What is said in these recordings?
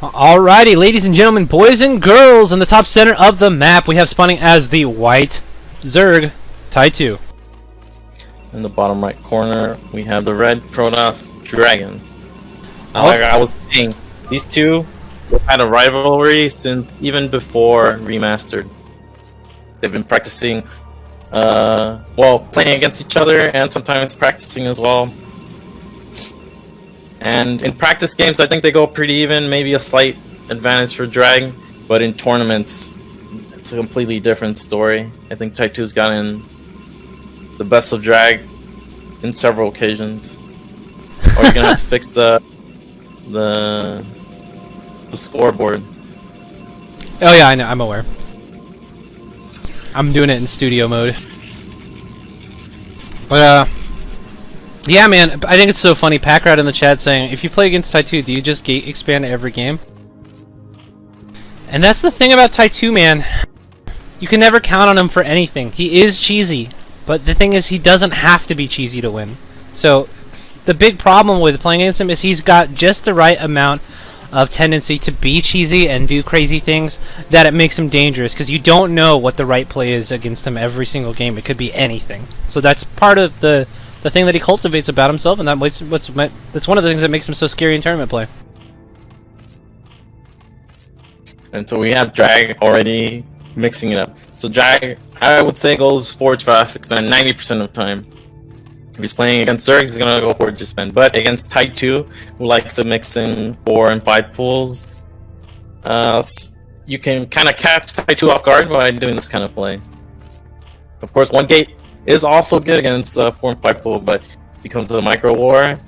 Alrighty, ladies and gentlemen, boys and girls, in the top center of the map, we have spawning as the white Zerg, Ty2. In the bottom right corner, we have the red Protoss Dragon. Oh. Like I was saying, these two had a rivalry since even before Remastered. They've been practicing, playing against each other and sometimes practicing as well. And in practice games, I think they go pretty even, maybe a slight advantage for Drag, but in tournaments, it's a completely different story. I think Ty2's gotten the best of Drag in several occasions. Or you're gonna have to fix the scoreboard. Oh yeah, I know, I'm aware. I'm doing it in studio mode. But yeah, man, I think it's so funny. Packrat in the chat saying, if you play against Ty2, do you just gate expand every game? And that's the thing about Ty2, man. You can never count on him for anything. He is cheesy, but the thing is, he doesn't have to be cheesy to win. So, the big problem with playing against him is he's got just the right amount of tendency to be cheesy and do crazy things that it makes him dangerous, because you don't know what the right play is against him every single game. It could be anything. So that's part of the thing that he cultivates about himself, and that's one of the things that makes him so scary in tournament play. And so we have Drag already mixing it up. So Drag, I would say, goes forward fast expand 90% of the time. If he's playing against Zerg, he's gonna go forward to spend. But against Ty2, who likes to mix in 4 and 5 pools, you can kind of catch Ty2 off guard by doing this kind of play. Of course, one gate is also good against 4 and 5 pool, but becomes a micro war,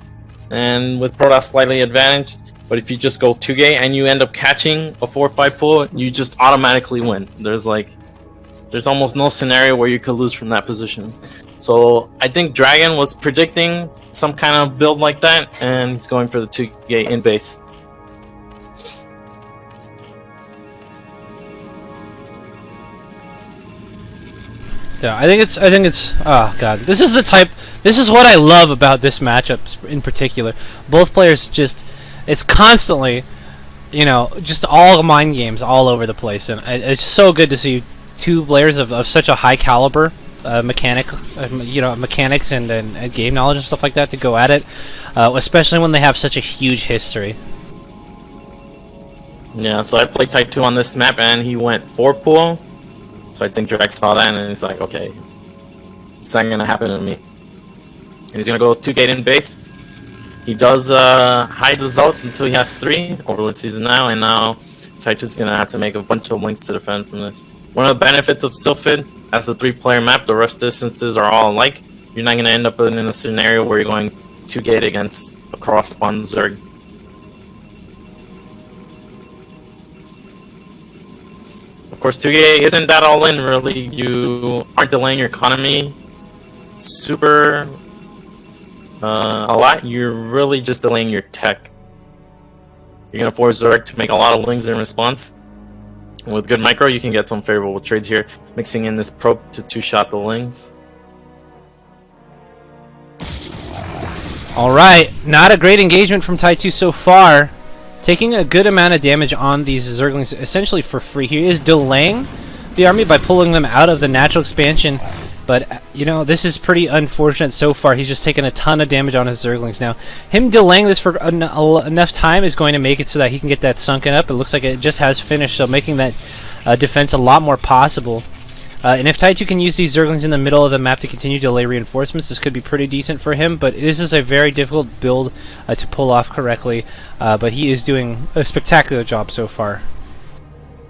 and with Protoss slightly advantaged. But if you just go 2 gate and you end up catching a 4 or 5 pool, you just automatically win. There's almost no scenario where you could lose from that position. So I think Dragon was predicting some kind of build like that, and he's going for the 2 gate in base. Yeah, I think it's oh god. This is what I love about this matchup in particular. Both players it's constantly, just all mind games all over the place, and it's so good to see two players of such a high caliber mechanics and game knowledge and stuff like that to go at it, especially when they have such a huge history. Yeah, so I played Ty2 on this map and he went 4 pool. So I think Drag saw that and he's like, okay, it's not gonna happen to me. And he's gonna go 2 gate in base. He does hide the Zealots until he has 3, Overlord season now, and now Ty2's gonna have to make a bunch of links to defend from this. One of the benefits of Sylphid, as a 3-player map, the rush distances are all alike. You're not gonna end up in a scenario where you're going 2 gate against a cross-spawn Zerg. Of course, 2K isn't that all in, really. You aren't delaying your economy super a lot. You're really just delaying your tech. You're going to force Zerg to make a lot of lings in response. And with good micro, you can get some favorable trades here, mixing in this probe to 2-shot the lings. Alright, not a great engagement from Ty2 so far. Taking a good amount of damage on these Zerglings essentially for free. He is delaying the army by pulling them out of the natural expansion, but this is pretty unfortunate so far. He's just taken a ton of damage on his Zerglings now. Him delaying this for enough time is going to make it so that he can get that sunken up. It looks like it just has finished, so making that defense a lot more possible. And if Ty2 can use these Zerglings in the middle of the map to continue to delay reinforcements, this could be pretty decent for him, but this is a very difficult build to pull off correctly, but he is doing a spectacular job so far.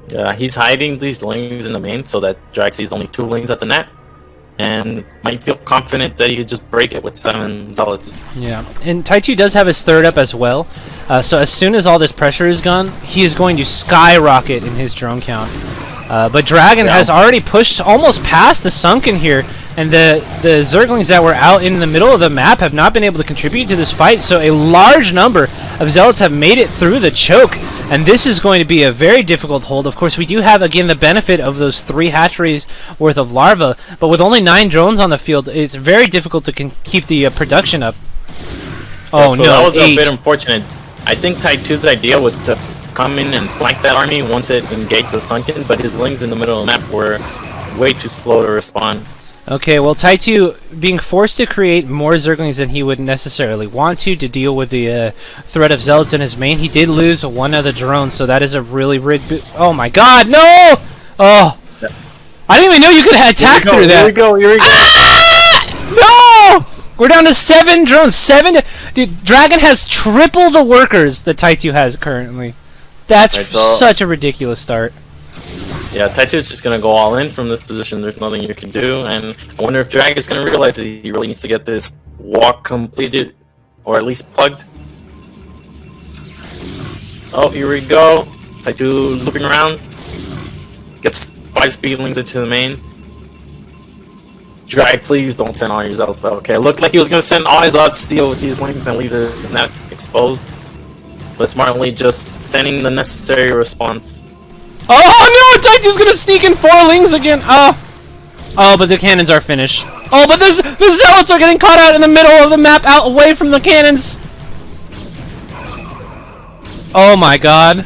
Yeah, he's hiding these lings in the main so that Drag sees only 2 lings at the net, and might feel confident that he could just break it with 7 Zealots. Yeah, and Ty2 does have his 3rd up as well, so as soon as all this pressure is gone, he is going to skyrocket in his drone count. But Dragon has already pushed almost past the sunken here, and the Zerglings that were out in the middle of the map have not been able to contribute to this fight, so a large number of Zealots have made it through the choke, and this is going to be a very difficult hold. Of course, we do have, again, the benefit of those 3 hatcheries worth of larvae, but with only 9 drones on the field, it's very difficult to keep the production up. Oh, so no, that was 8. a bit unfortunate. I think Ty2's idea was to come in and flank that army once it engages the Sunken, but his Lings in the middle of the map were way too slow to respond. Okay, well, Ty2 being forced to create more Zerglings than he would necessarily want to deal with the threat of Zealots in his main. He did lose one of the drones, so that is a really rigged... Oh my god, no! Oh! I didn't even know you could attack through that. Here we go, here we go. Ah! No! We're down to 7 drones. 7... Dude, DragOn has triple the workers that Ty2 has currently. That's such a ridiculous start. Yeah, Ty2 is just going to go all in from this position. There's nothing you can do, and I wonder if Drag is going to realize that he really needs to get this walk completed, or at least plugged. Oh, here we go. Ty2 looping around. Gets 5 speedlings into the main. Drag, please don't send all your Zealots. Okay, it looked like he was going to send all his Zealots to deal with these wings and leave his net exposed. But smartly just sending the necessary response. Oh no! Ty2's gonna sneak in 4 Lings again! Oh! Oh, but the cannons are finished. Oh, but the Zealots are getting caught out in the middle of the map, out away from the cannons! Oh my god.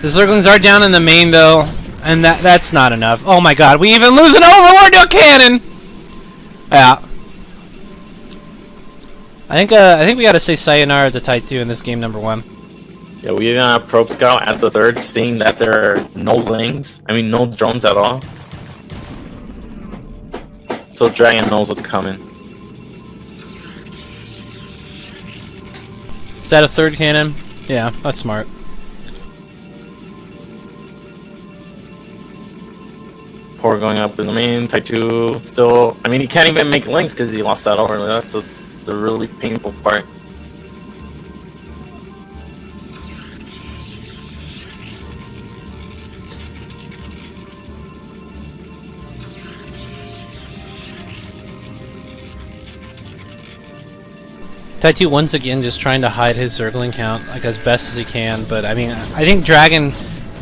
The Zerglings are down in the main though, and that's not enough. Oh my god, we even lose an Overlord to a cannon! Yeah. I think we gotta say sayonara to Ty2 in this game number 1. Yeah, we even have Probe Scout at the 3rd, seeing that there are no Lings. I mean, no drones at all. So Dragon knows what's coming. Is that a 3rd cannon? Yeah, that's smart. Poor going up in the main. Ty2 still... I mean, he can't even make Lings because he lost that over. That's the really painful part. Ty2 once again just trying to hide his Zergling count like as best as he can, but I mean, I think DragOn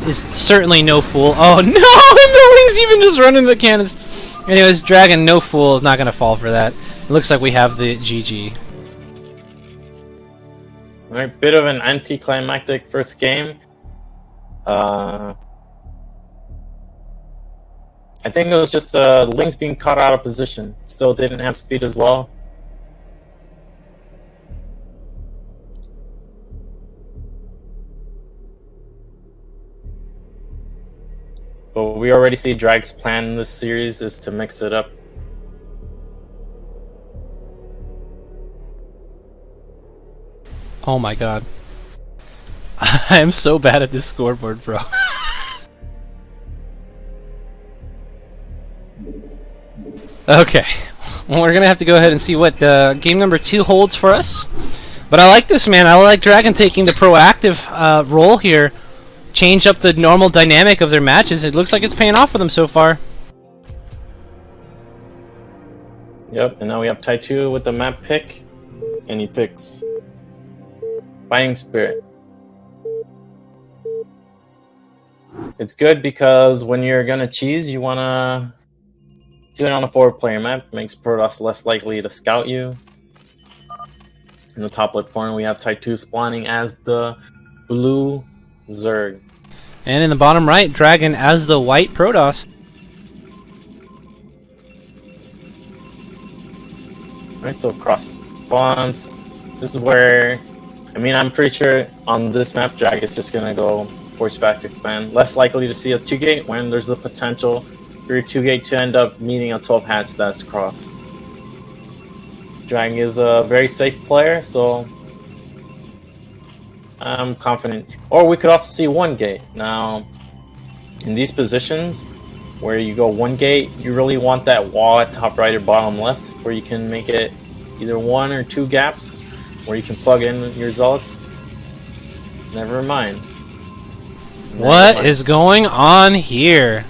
is certainly no fool. Oh no! And the Lings even just running the cannons! Anyways, DragOn, no fool, is not going to fall for that. It looks like we have the GG. Alright, bit of an anticlimactic first game. I think it was just Lings being caught out of position. Still didn't have speed as well. But we already see Drag's plan in this series is to mix it up. Oh my god. I am so bad at this scoreboard, bro. Okay. Well, we're gonna have to go ahead and see what game number 2 holds for us. But I like this, man. I like DragOn taking the proactive role here. Change up the normal dynamic of their matches. It looks like it's paying off for them so far. Yep, and now we have Ty2 with the map pick, and he picks Fighting Spirit. It's good because when you're gonna cheese, you wanna do it on a 4-player map. It makes Protoss less likely to scout you. In the top left corner, we have Ty2 spawning as the blue Zerg. And in the bottom right, DragOn as the white Protoss. Right, so cross spawns. This is where, I mean, I'm pretty sure on this map, Drag is just gonna go force back expand. Less likely to see a 2-gate when there's the potential for your 2-gate to end up meeting a 12 hatch that's crossed. Drag is a very safe player, so I'm confident. Or we could also see 1-gate. Now, in these positions where you go 1-gate, you really want that wall at top right or bottom left, where you can make it either 1 or 2 gaps, where you can plug in your Zealots. Never mind. What is going on here?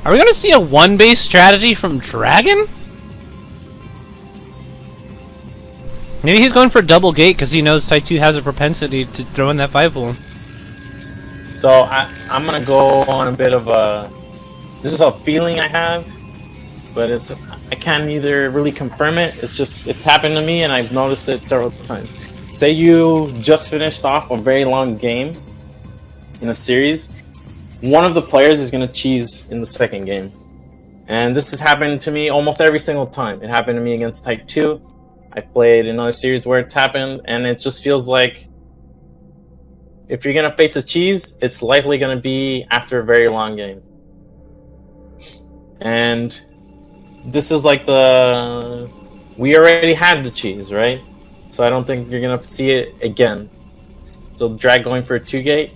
Are we going to see a 1-base strategy from DragOn? Maybe he's going for double gate because he knows Ty2 has a propensity to throw in that 5-ball. So I'm gonna go on a bit of a... This is a feeling I have, but I can't either really confirm it. It's happened to me and I've noticed it several times. say you just finished off a very long game in a series, one of the players is going to cheese in the second game. And this has happened to me almost every single time. It happened to me against Ty2. I played another series where it's happened, and it just feels like if you're going to face a cheese, it's likely going to be after a very long game. And this is like we already had the cheese, right? So I don't think you're going to see it again. So drag going for a 2-gate.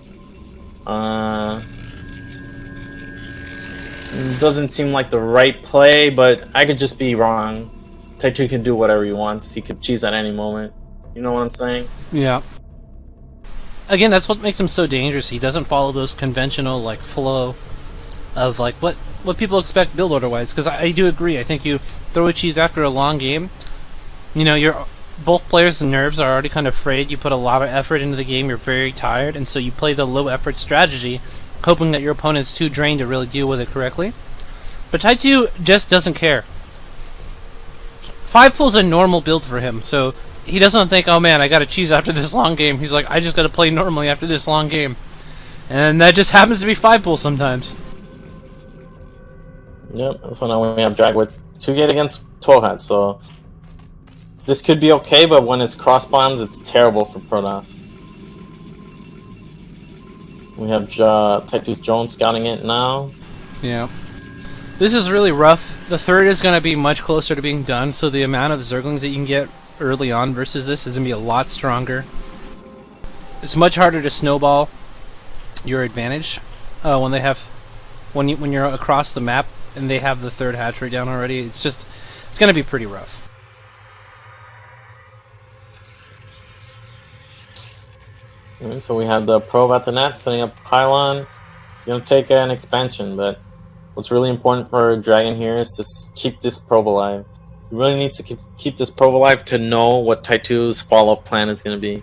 Doesn't seem like the right play, but I could just be wrong. Ty2 can do whatever he wants. He could cheese at any moment. You know what I'm saying? Yeah. Again, that's what makes him so dangerous. He doesn't follow those conventional like flow of like what people expect build order wise. Because I do agree. I think you throw a cheese after a long game. You know, both players' nerves are already kind of frayed. You put a lot of effort into the game. You're very tired, and so you play the low effort strategy, hoping that your opponent's too drained to really deal with it correctly. But Ty2 just doesn't care. 5 pull's a normal build for him, so he doesn't think, oh man, I gotta cheese after this long game. He's like, I just gotta play normally after this long game. And that just happens to be 5 pull sometimes. Yep, so now we have drag with 2-gate against 12-hat, so this could be okay, but when it's cross bonds, it's terrible for Protoss. We have Ty2's drone scouting it now. Yeah. This is really rough. The third is going to be much closer to being done, so the amount of Zerglings that you can get early on versus this is going to be a lot stronger. It's much harder to snowball your advantage when you're across the map and they have the third hatchery down already. It's going to be pretty rough. So we have the probe at the net, setting up a pylon. It's going to take an expansion, but what's really important for Dragon here is to keep this probe alive. He really needs to keep this probe alive to know what Ty2's follow-up plan is going to be.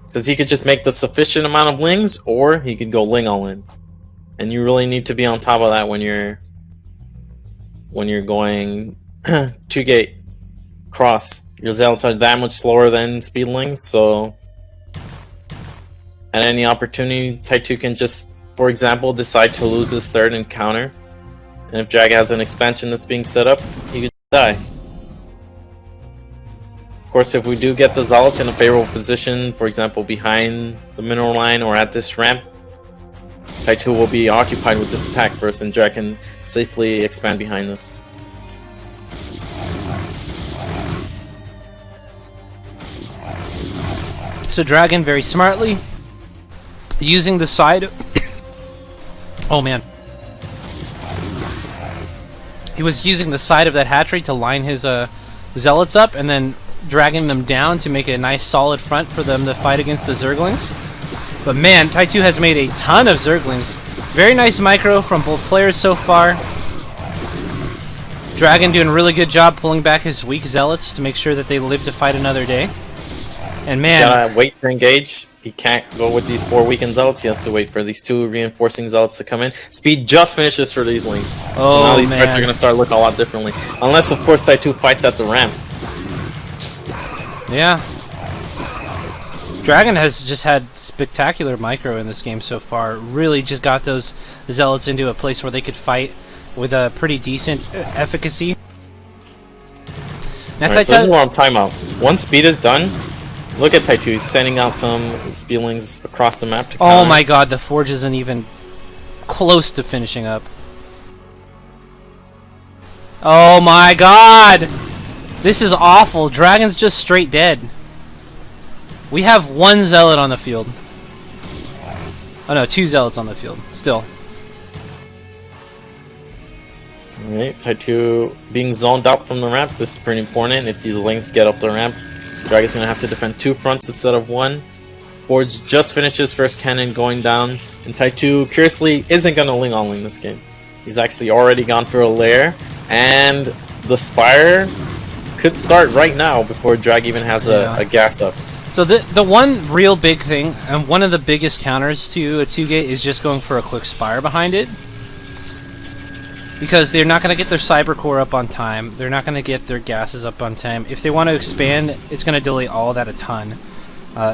Because he could just make the sufficient amount of lings, or he could go ling all in. And you really need to be on top of that when you're going 2-gate cross. Your zealots are that much slower than speedlings, so at any opportunity, Ty2 can just, for example, decide to lose his third and counter. And if Drag has an expansion that's being set up, he could die. Of course, if we do get the zealots in a favorable position, for example, behind the mineral line or at this ramp, Ty2 will be occupied with this attack first, and Drag can safely expand behind this. So Dragon very smartly using the side. Oh man. He was using the side of that hatchery to line his zealots up and then dragging them down to make a nice solid front for them to fight against the Zerglings. But man, Ty2 has made a ton of Zerglings. Very nice micro from both players so far. Dragon doing a really good job pulling back his weak zealots to make sure that they live to fight another day. And man, he's gotta wait to engage. He can't go with these 4 weakened zealots. He has to wait for these 2 reinforcing zealots to come in. Speed just finishes for these lings. Oh, so now these man. spreads are gonna start looking a lot differently. Unless, of course, Ty2 fights at the ramp. Yeah. Dragon has just had spectacular micro in this game so far. Really just got those zealots into a place where they could fight with a pretty decent efficacy. Now, Right, so this is where I'm talking about. Once speed is done, look at Ty2. He's sending out some speedlings across the map to counter. Oh my god, the forge isn't even close to finishing up. Oh my god! This is awful. Dragon's just straight dead. We have 1 zealot on the field. Oh no, 2 zealots on the field. Still. Alright, Ty2 being zoned out from the ramp. This is pretty important. If these lings get up the ramp, Dragon's gonna have to defend 2 fronts instead of 1. Forge just finished his first cannon going down, and Ty2 curiously isn't gonna ling on ling this game. He's actually already gone for a lair, and the Spire could start right now before Drag even has a gas up. So the one real big thing, and one of the biggest counters to a 2-gate is just going for a quick Spire behind it. because they're not going to get their cyber core up on time. They're not going to get their gases up on time. If they want to expand, it's going to delay all that a ton.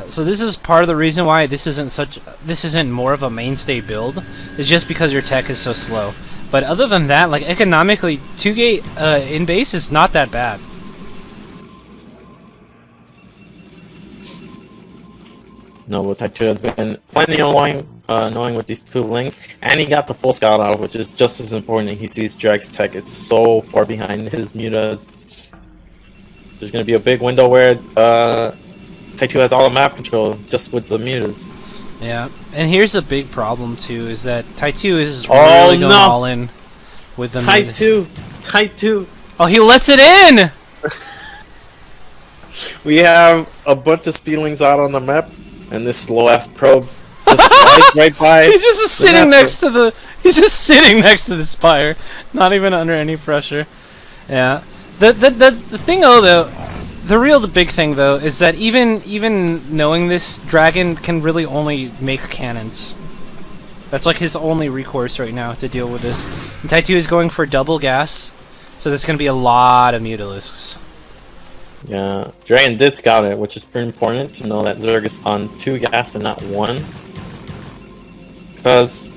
So this is part of the reason why this isn't more of a mainstay build. It's just because your tech is so slow. But other than that, like economically, 2-gate in base is not that bad. No, but Ty2 has been plenty annoying with these 2 links, and he got the full scout out, which is just as important. He sees Drag's tech is so far behind his mutas. There's going to be a big window where Ty2 has all the map control just with the mutas. Yeah, and here's a big problem too, is that Ty2 is really going all in with the Ty2! Oh, he lets it in! We have a bunch of speedlings out on the map, and this slow-ass probe just right by. He's just sitting next to the. He's just sitting next to the spire, not even under any pressure. Yeah, the thing though, the big thing though is that even knowing this, Dragon can really only make cannons. That's like his only recourse right now to deal with this. And Ty2 is going for double gas, so there's going to be a lot of mutalisks. Yeah, Dragon did scout it, which is pretty important to know that Zerg is on 2 gas and not 1. Because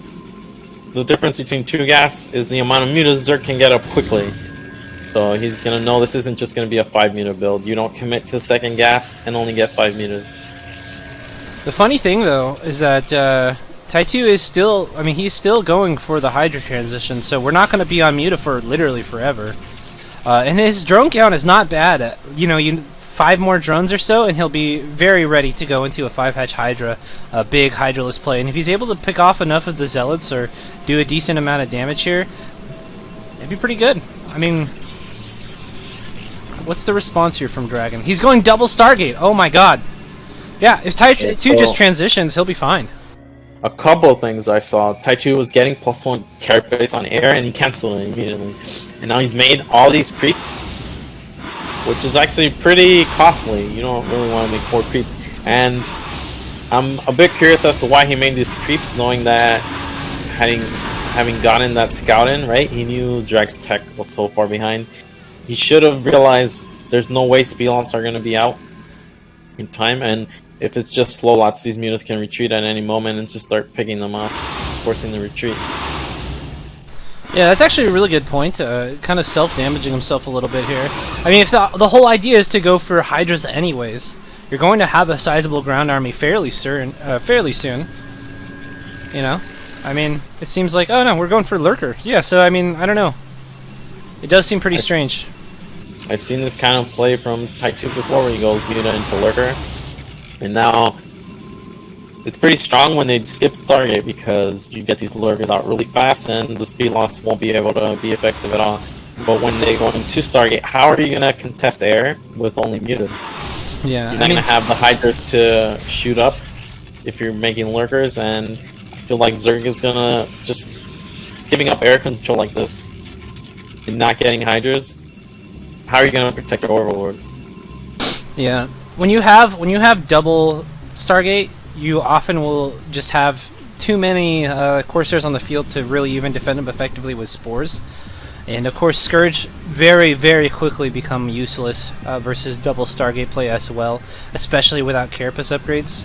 the difference between 2 gas is the amount of mutas Zerg can get up quickly. So he's going to know this isn't just going to be a 5 muta build. You don't commit to 2nd gas and only get 5 mutas. The funny thing though is that Ty2 is still, I mean, he's still going for the Hydra transition, so we're not going to be on muta for literally forever. And his drone count is not bad. You know, 5 more drones or so, and he'll be very ready to go into a 5-hatch Hydra, a big Hydraless play. And if he's able to pick off enough of the Zealots or do a decent amount of damage here, it'd be pretty good. I mean, what's the response here from Dragon? He's going double Stargate. Oh my god. Yeah, if Ty2 just transitions, he'll be fine. A couple of things I saw. Ty2 was getting +1 carapace on air, and he canceled it immediately. And now he's made all these creeps, which is actually pretty costly. You don't really want to make 4 creeps. And I'm a bit curious as to why he made these creeps, knowing that having gotten that scout in, right? He knew Drag's tech was so far behind. He should have realized there's no way speedlots are going to be out in time, and if it's just slow lots, these mutas can retreat at any moment and just start picking them off, forcing the retreat. Yeah, that's actually a really good point. Kind of self-damaging himself a little bit here. I mean, if the whole idea is to go for Hydras anyways, you're going to have a sizable ground army fairly soon. You know? I mean, it seems like, oh no, we're going for Lurker. Yeah, so I mean, I don't know. It does seem pretty strange. I've seen this kind of play from Ty2 before, where he goes muta into Lurker. And now, it's pretty strong when they skip Stargate, because you get these Lurkers out really fast and the speed loss won't be able to be effective at all. But when they go into Stargate, how are you going to contest air with only mutas? Yeah, you're not going to have the Hydras to shoot up if you're making Lurkers, and I feel like Zerg is going to just giving up air control like this and not getting Hydras. How are you going to protect your Overlords? Yeah. When you have double Stargate, you often will just have too many Corsairs on the field to really even defend them effectively with Spores. And of course, Scourge very, very quickly become useless versus double Stargate play as well, especially without Carapace upgrades.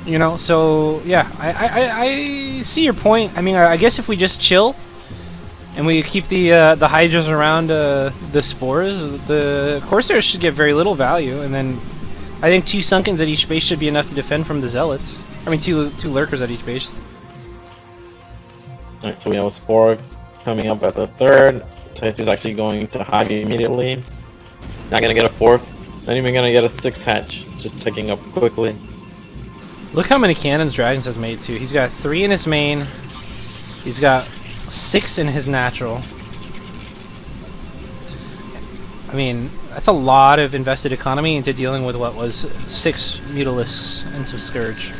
You know, so yeah, I see your point. I mean, I guess if we just chill and we keep the Hydras around the Spores, the Corsairs should get very little value, and then I think 2 Sunkens at each base should be enough to defend from the Zealots. I mean, two Lurkers at each base. Alright, so we have a Spore coming up at the 3rd. Ty2 is actually going to hide immediately. Not going to get a 4th. Not even going to get a 6th hatch. Just ticking up quickly. Look how many cannons Dragons has made, too. He's got 3 in his main. He's got 6 in his natural. I mean, that's a lot of invested economy into dealing with what was 6 Mutalisks and some Scourge.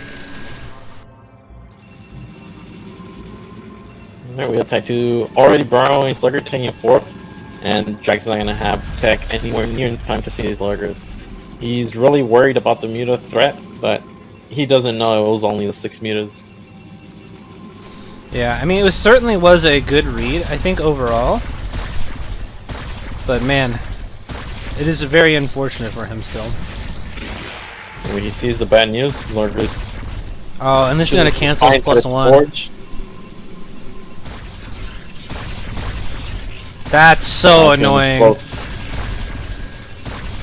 Alright, we have Ty2 already borrowing his Lurker, taking 4th, and Dragon's not going to have tech anywhere near in time to see these Lurkers. He's really worried about the Muta threat, but he doesn't know it was only the 6 Mutas. Yeah, I mean, it certainly was a good read, I think, overall. But man, it is very unfortunate for him still. When he sees the bad news, Lurkers. Oh, and this is gonna cancel his +1. Forge. That's so annoying.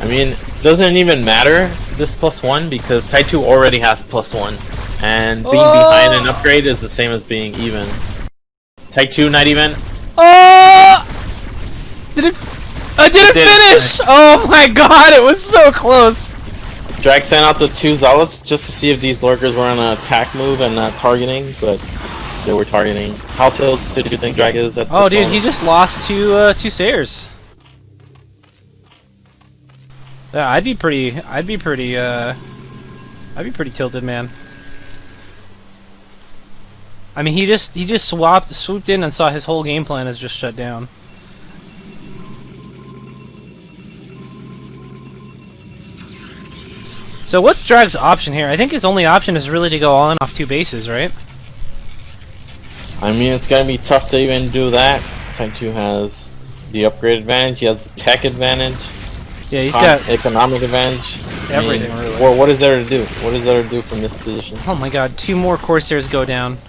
I mean, it doesn't even matter this +1 because Ty2 already has +1, and being behind an upgrade is the same as being even. Ty2 not even. Oh! Did it? I didn't finish! Oh my god, it was so close! Drag sent out the 2 Zealots just to see if these Lurkers were on an attack move and not targeting, but they were targeting. How tilted do you think Drag is at this dude, moment? he just lost two Sayers. Yeah, I'd be pretty tilted, man. I mean, he just swooped in and saw his whole game plan is just shut down. So what's Drag's option here? I think his only option is really to go all in off 2 bases, right? I mean, it's gonna be tough to even do that. Ty2 has the upgrade advantage, he has the tech advantage. Yeah, he's got economic advantage. Everything, I mean, really. What is there to do? What is there to do from this position? Oh my god, 2 more Corsairs go down.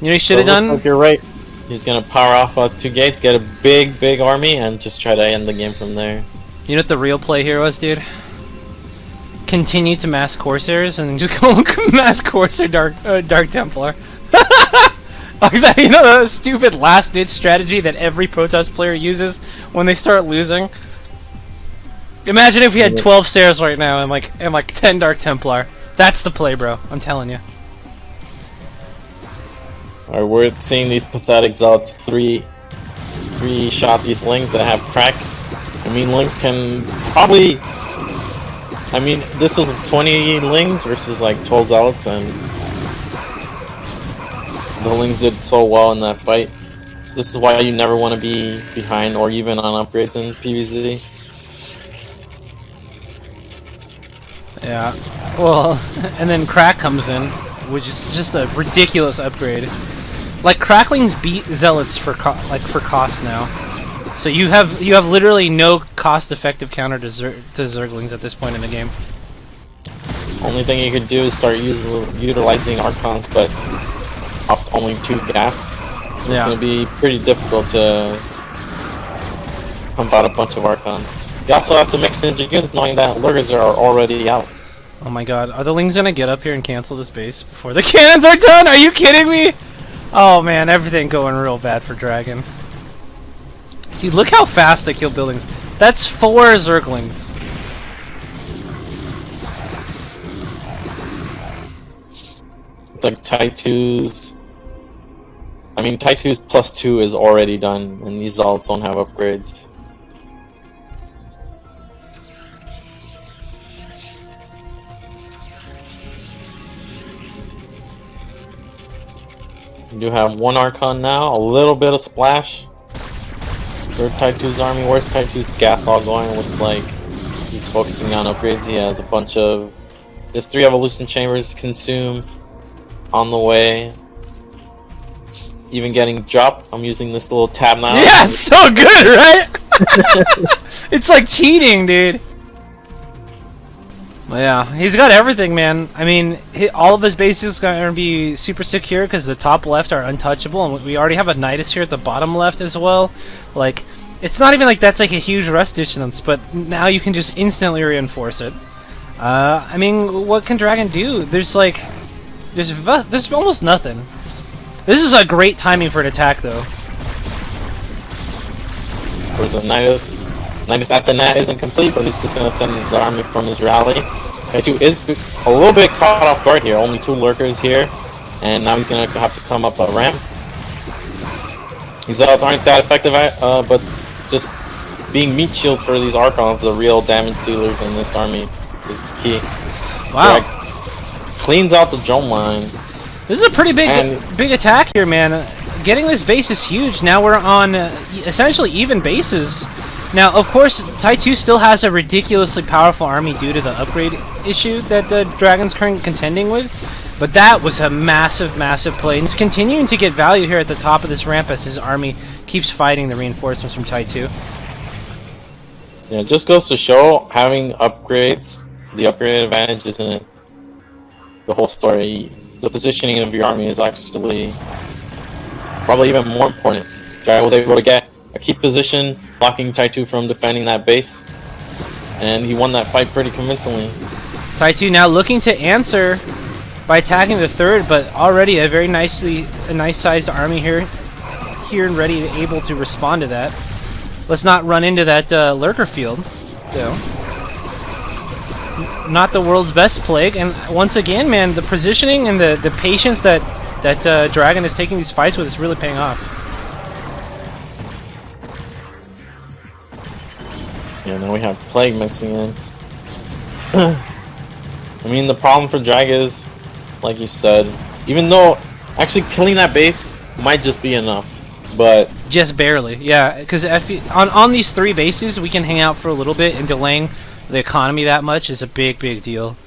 You know he should have done? Like you're right. He's gonna power off 2 gates, get a big army, and just try to end the game from there. You know what the real play here was, dude? Continue to mass Corsairs and just go mass Corsair Dark Templar. Like that, you know, the stupid last-ditch strategy that every Protest player uses when they start losing. Imagine if we had 12 Sayers right now and like 10 Dark Templar. That's the play, bro. I'm telling you. Alright, we're seeing these pathetic Zealots 3 shot these Lings that have crack. I mean, Lings can probably. I mean, this was 20 Lings versus like 12 Zealots, and the Lings did so well in that fight. This is why you never want to be behind or even on upgrades in PvZ. Yeah. Well, and then Crack comes in, which is just a ridiculous upgrade. Like Cracklings beat Zealots for cost now. So you have literally no cost-effective counter to Zerglings at this point in the game. Only thing you could do is start utilizing Archons, but off only 2 gas. It's gonna be pretty difficult to pump out a bunch of Archons. You also have to mix in Dragoons, knowing that Lurkers are already out. Oh my god, are the Lings gonna get up here and cancel this base before the cannons are done? Are you kidding me? Oh man, everything going real bad for Dragon. Dude, look how fast they kill buildings. That's 4 Zerglings. It's like Ty2's. I mean, Ty2's +2 is already done, and these Zealots don't have upgrades. You do have 1 Archon now, a little bit of splash. For Ty2's army, where's Ty2's gas all going? Looks like he's focusing on upgrades. He has a bunch of. There's 3 evolution chambers consumed on the way. Even getting dropped. I'm using this little tab now. Yeah, it's so good, right? It's like cheating, dude. Well, yeah, he's got everything, man. I mean, all of his bases are going to be super secure because the top left are untouchable, and we already have a Nidus here at the bottom left as well. Like, it's not even like that's like a huge rest distance, but now you can just instantly reinforce it. I mean, what can Dragon do? There's almost nothing. This is a great timing for an attack, though. For the Nidus at the net isn't complete, but he's just going to send the army from his rally. Ty2 is a little bit caught off guard here. Only 2 Lurkers here, and now he's going to have to come up a ramp. These Zealots aren't that effective, but just being meat shields for these Archons, the real damage dealers in this army, is key. Wow. Drag cleans out the drone line. This is a pretty big attack here, man. Getting this base is huge. Now we're on essentially even bases. Now, of course, Ty2 still has a ridiculously powerful army due to the upgrade issue that the Dragon's currently contending with, but that was a massive, massive play. And he's continuing to get value here at the top of this ramp as his army keeps fighting the reinforcements from Ty2. Yeah, it just goes to show having upgrades, the upgrade advantage isn't the whole story. The positioning of your army is actually probably even more important. Dragon was able to get a key position, blocking Ty2 from defending that base, and he won that fight pretty convincingly. Ty2 now looking to answer by attacking the third, but already a very nice-sized army here and ready, able to respond to that. Let's not run into that lurker field, though. Not the world's best plague, and once again, man, the positioning and the patience that Dragon is taking these fights with is really paying off. Yeah, now we have Plague mixing in. I mean, the problem for Drag is, like you said, even though actually killing that base might just be enough, but just barely, yeah. Because on these 3 bases, we can hang out for a little bit, and delaying the economy that much is a big deal.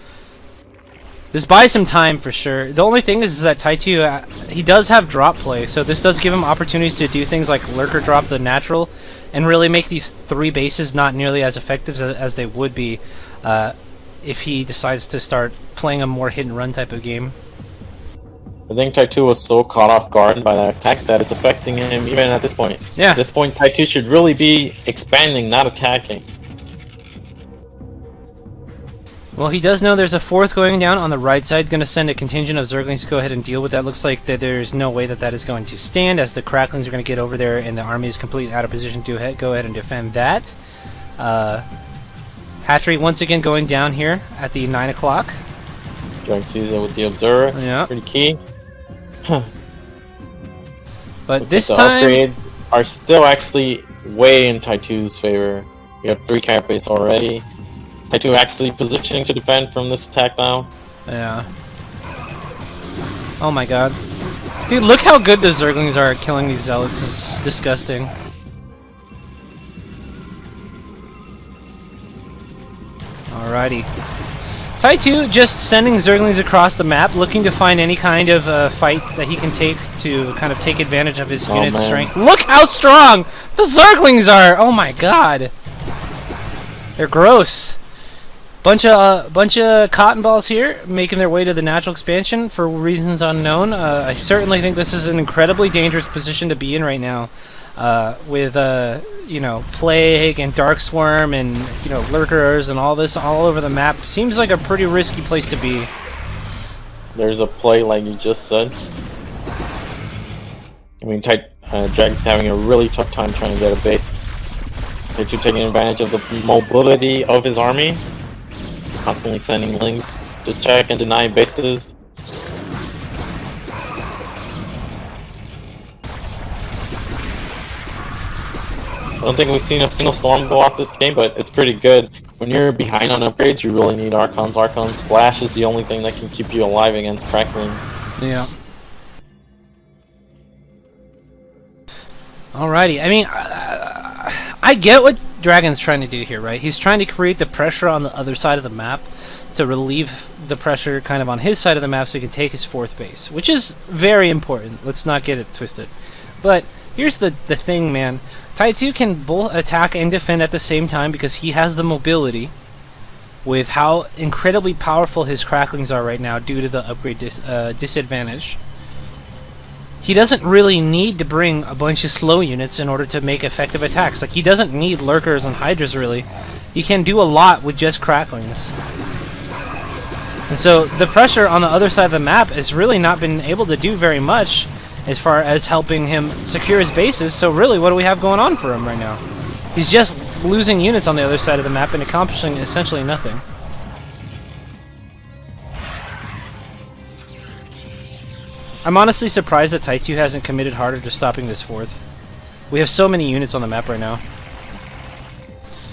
This buys him time for sure. The only thing is that Ty2, he does have drop play, so this does give him opportunities to do things like lurker drop the natural, and really make these 3 bases not nearly as effective as they would be if he decides to start playing a more hit and run type of game. I think Ty2 was so caught off guard by that attack that it's affecting him even at this point. Yeah. At this point, Ty2 should really be expanding, not attacking. Well, he does know there's a 4th going down on the right side. Going to send a contingent of Zerglings to go ahead and deal with that. Looks like that there's no way that is going to stand, as the Cracklings are going to get over there, and the army is completely out of position to go ahead and defend that. Hatchery once again going down here at the 9 o'clock. Drag sees it with the Observer. Yeah. Pretty key. But looks this like the time, upgrades are still actually way in Ty2's favor. We have 3 carrot base already. Ty2 actually positioning to defend from this attack now. yeah. Oh my god. Dude, look how good the Zerglings are at killing these Zealots. It's disgusting. Alrighty. Ty2 just sending Zerglings across the map, looking to find any kind of fight that he can take to kind of take advantage of his unit's strength. Look how strong the Zerglings are! Oh my god. They're gross. Bunch of cotton balls here, making their way to the natural expansion for reasons unknown. I certainly think this is an incredibly dangerous position to be in right now, with you know, Plague and Dark Swarm and, you know, Lurkers and all this all over the map. Seems like a pretty risky place to be. There's a play like you just said. I mean, Drag's having a really tough time trying to get a base. Ty2 taking advantage of the mobility of his army. Constantly sending links to check and deny bases. I don't think we've seen a single storm go off this game, but it's pretty good. When you're behind on upgrades, you really need Archons. Archon Splash is the only thing that can keep you alive against Cracklings. Yeah. Alrighty, I mean, I get what Dragon's trying to do here, right? He's trying to create the pressure on the other side of the map to relieve the pressure kind of on his side of the map so he can take his 4th base, which is very important. Let's not get it twisted. But here's the thing, man. Ty2 can both attack and defend at the same time because he has the mobility with how incredibly powerful his Cracklings are right now due to the upgrade disadvantage. He doesn't really need to bring a bunch of slow units in order to make effective attacks. Like, he doesn't need Lurkers and Hydras, really. He can do a lot with just Cracklings. And so, the pressure on the other side of the map has really not been able to do very much as far as helping him secure his bases. So really, what do we have going on for him right now? He's just losing units on the other side of the map and accomplishing essentially nothing. I'm honestly surprised that Ty2 hasn't committed harder to stopping this 4th. We have so many units on the map right now.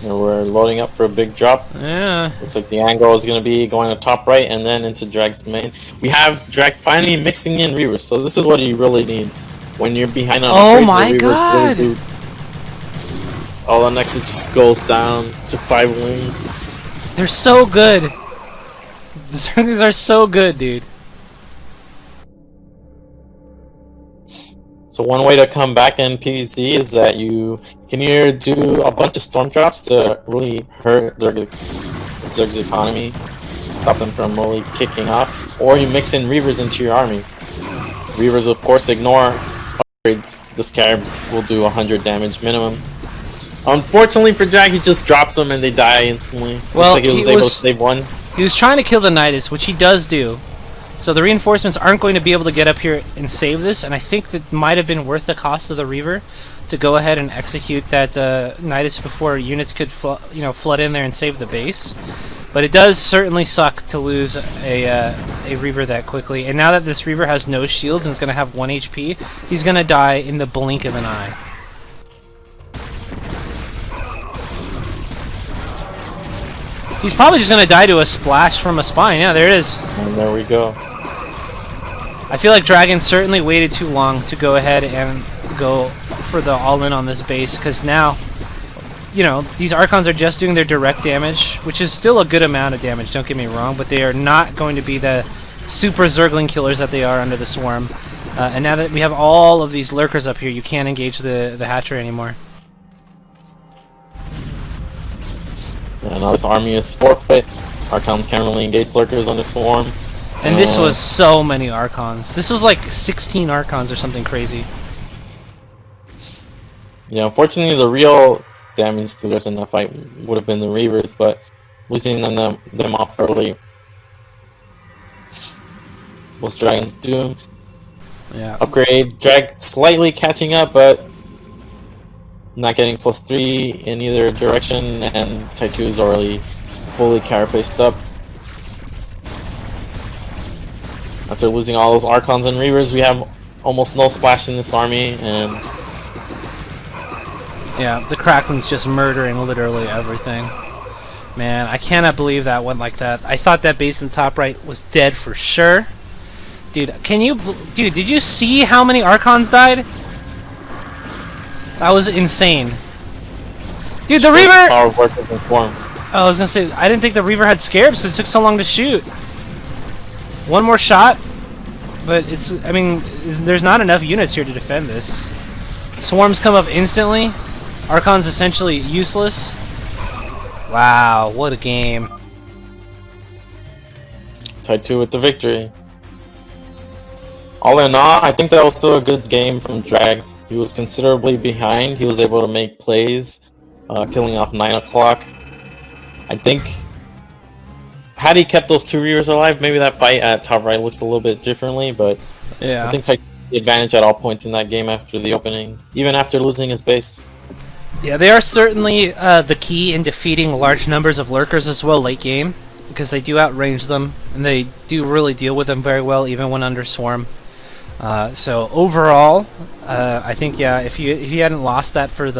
And we're loading up for a big drop. Yeah. Looks like the angle is going to be going to top right and then into Drag's main. We have Drag finally mixing in Reavers, so this is what he really needs. When you're behind on oh upgrades, my god! Really All the next it just goes down to 5 wins. They're so good. The Zerglings are so good, dude. So one way to come back in PvZ is that you can either do a bunch of storm drops to really hurt Zerg's economy, stop them from really kicking off, or you mix in Reavers into your army. Reavers, of course, ignore upgrades. The Scarabs will do 100 damage minimum. Unfortunately for Jack, he just drops them and they die instantly. Well, looks like he was able to save one. He was trying to kill the Nidus, which he does do. So the reinforcements aren't going to be able to get up here and save this, and I think that might have been worth the cost of the Reaver to go ahead and execute that Nidus before units could flood in there and save the base. But it does certainly suck to lose a Reaver that quickly. And now that this Reaver has no shields and is going to have 1 HP, he's going to die in the blink of an eye. He's probably just going to die to a splash from a spine. Yeah, there it is. And there we go. I feel like Dragon certainly waited too long to go ahead and go for the all-in on this base, because now, you know, these Archons are just doing their direct damage, which is still a good amount of damage, don't get me wrong, but they are not going to be the super Zergling killers that they are under the Swarm. And now that we have all of these Lurkers up here, you can't engage the Hatchery anymore. Yeah, now this army is forfeit. Archons can't really engage Lurkers under Swarm. And this was so many Archons. This was like 16 Archons or something crazy. Yeah, unfortunately the real damage dealers in that fight would have been the Reavers, but losing them off early was Dragon's doom. Yeah. Upgrade, Drag slightly catching up, but not getting +3 in either direction, and Ty2 is already fully carapaced up. After losing all those Archons and Reavers, we have almost no splash in this army, and yeah, the Crackling's just murdering literally everything. Man, I cannot believe that went like that. I thought that base in the top right was dead for sure. Dude, did you see how many Archons died? That was insane. Dude, the Reaver! I was gonna say, I didn't think the Reaver had Scarabs because it took so long to shoot. One more shot, but there's not enough units here to defend this. Swarms come up instantly. Archon's essentially useless. Wow, what a game. Ty2 with the victory. All in all, I think that was still a good game from Drag. He was considerably behind. He was able to make plays, killing off 9 o'clock. I think, had he kept those 2 Reavers alive, maybe that fight at top right looks a little bit differently, but yeah. I think Ty the advantage at all points in that game after the opening, even after losing his base. Yeah, they are certainly the key in defeating large numbers of Lurkers as well late game, because they do outrange them, and they do really deal with them very well, even when under Swarm. So overall, I think, yeah, if you hadn't lost that for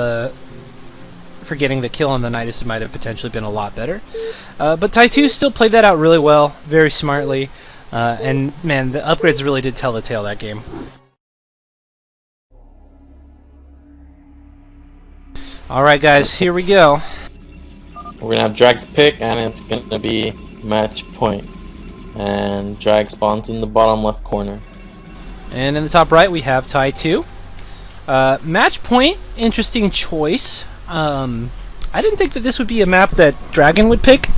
getting the kill on the Nidus, it might have potentially been a lot better. But Ty2 still played that out really well, very smartly, and man, the upgrades really did tell the tale that game. Alright guys, here we go. We're gonna have Drag's pick, and it's gonna be match point. And Drag spawns in the bottom left corner. And in the top right we have Ty2. Match point, interesting choice. I didn't think that this would be a map that Dragon would pick.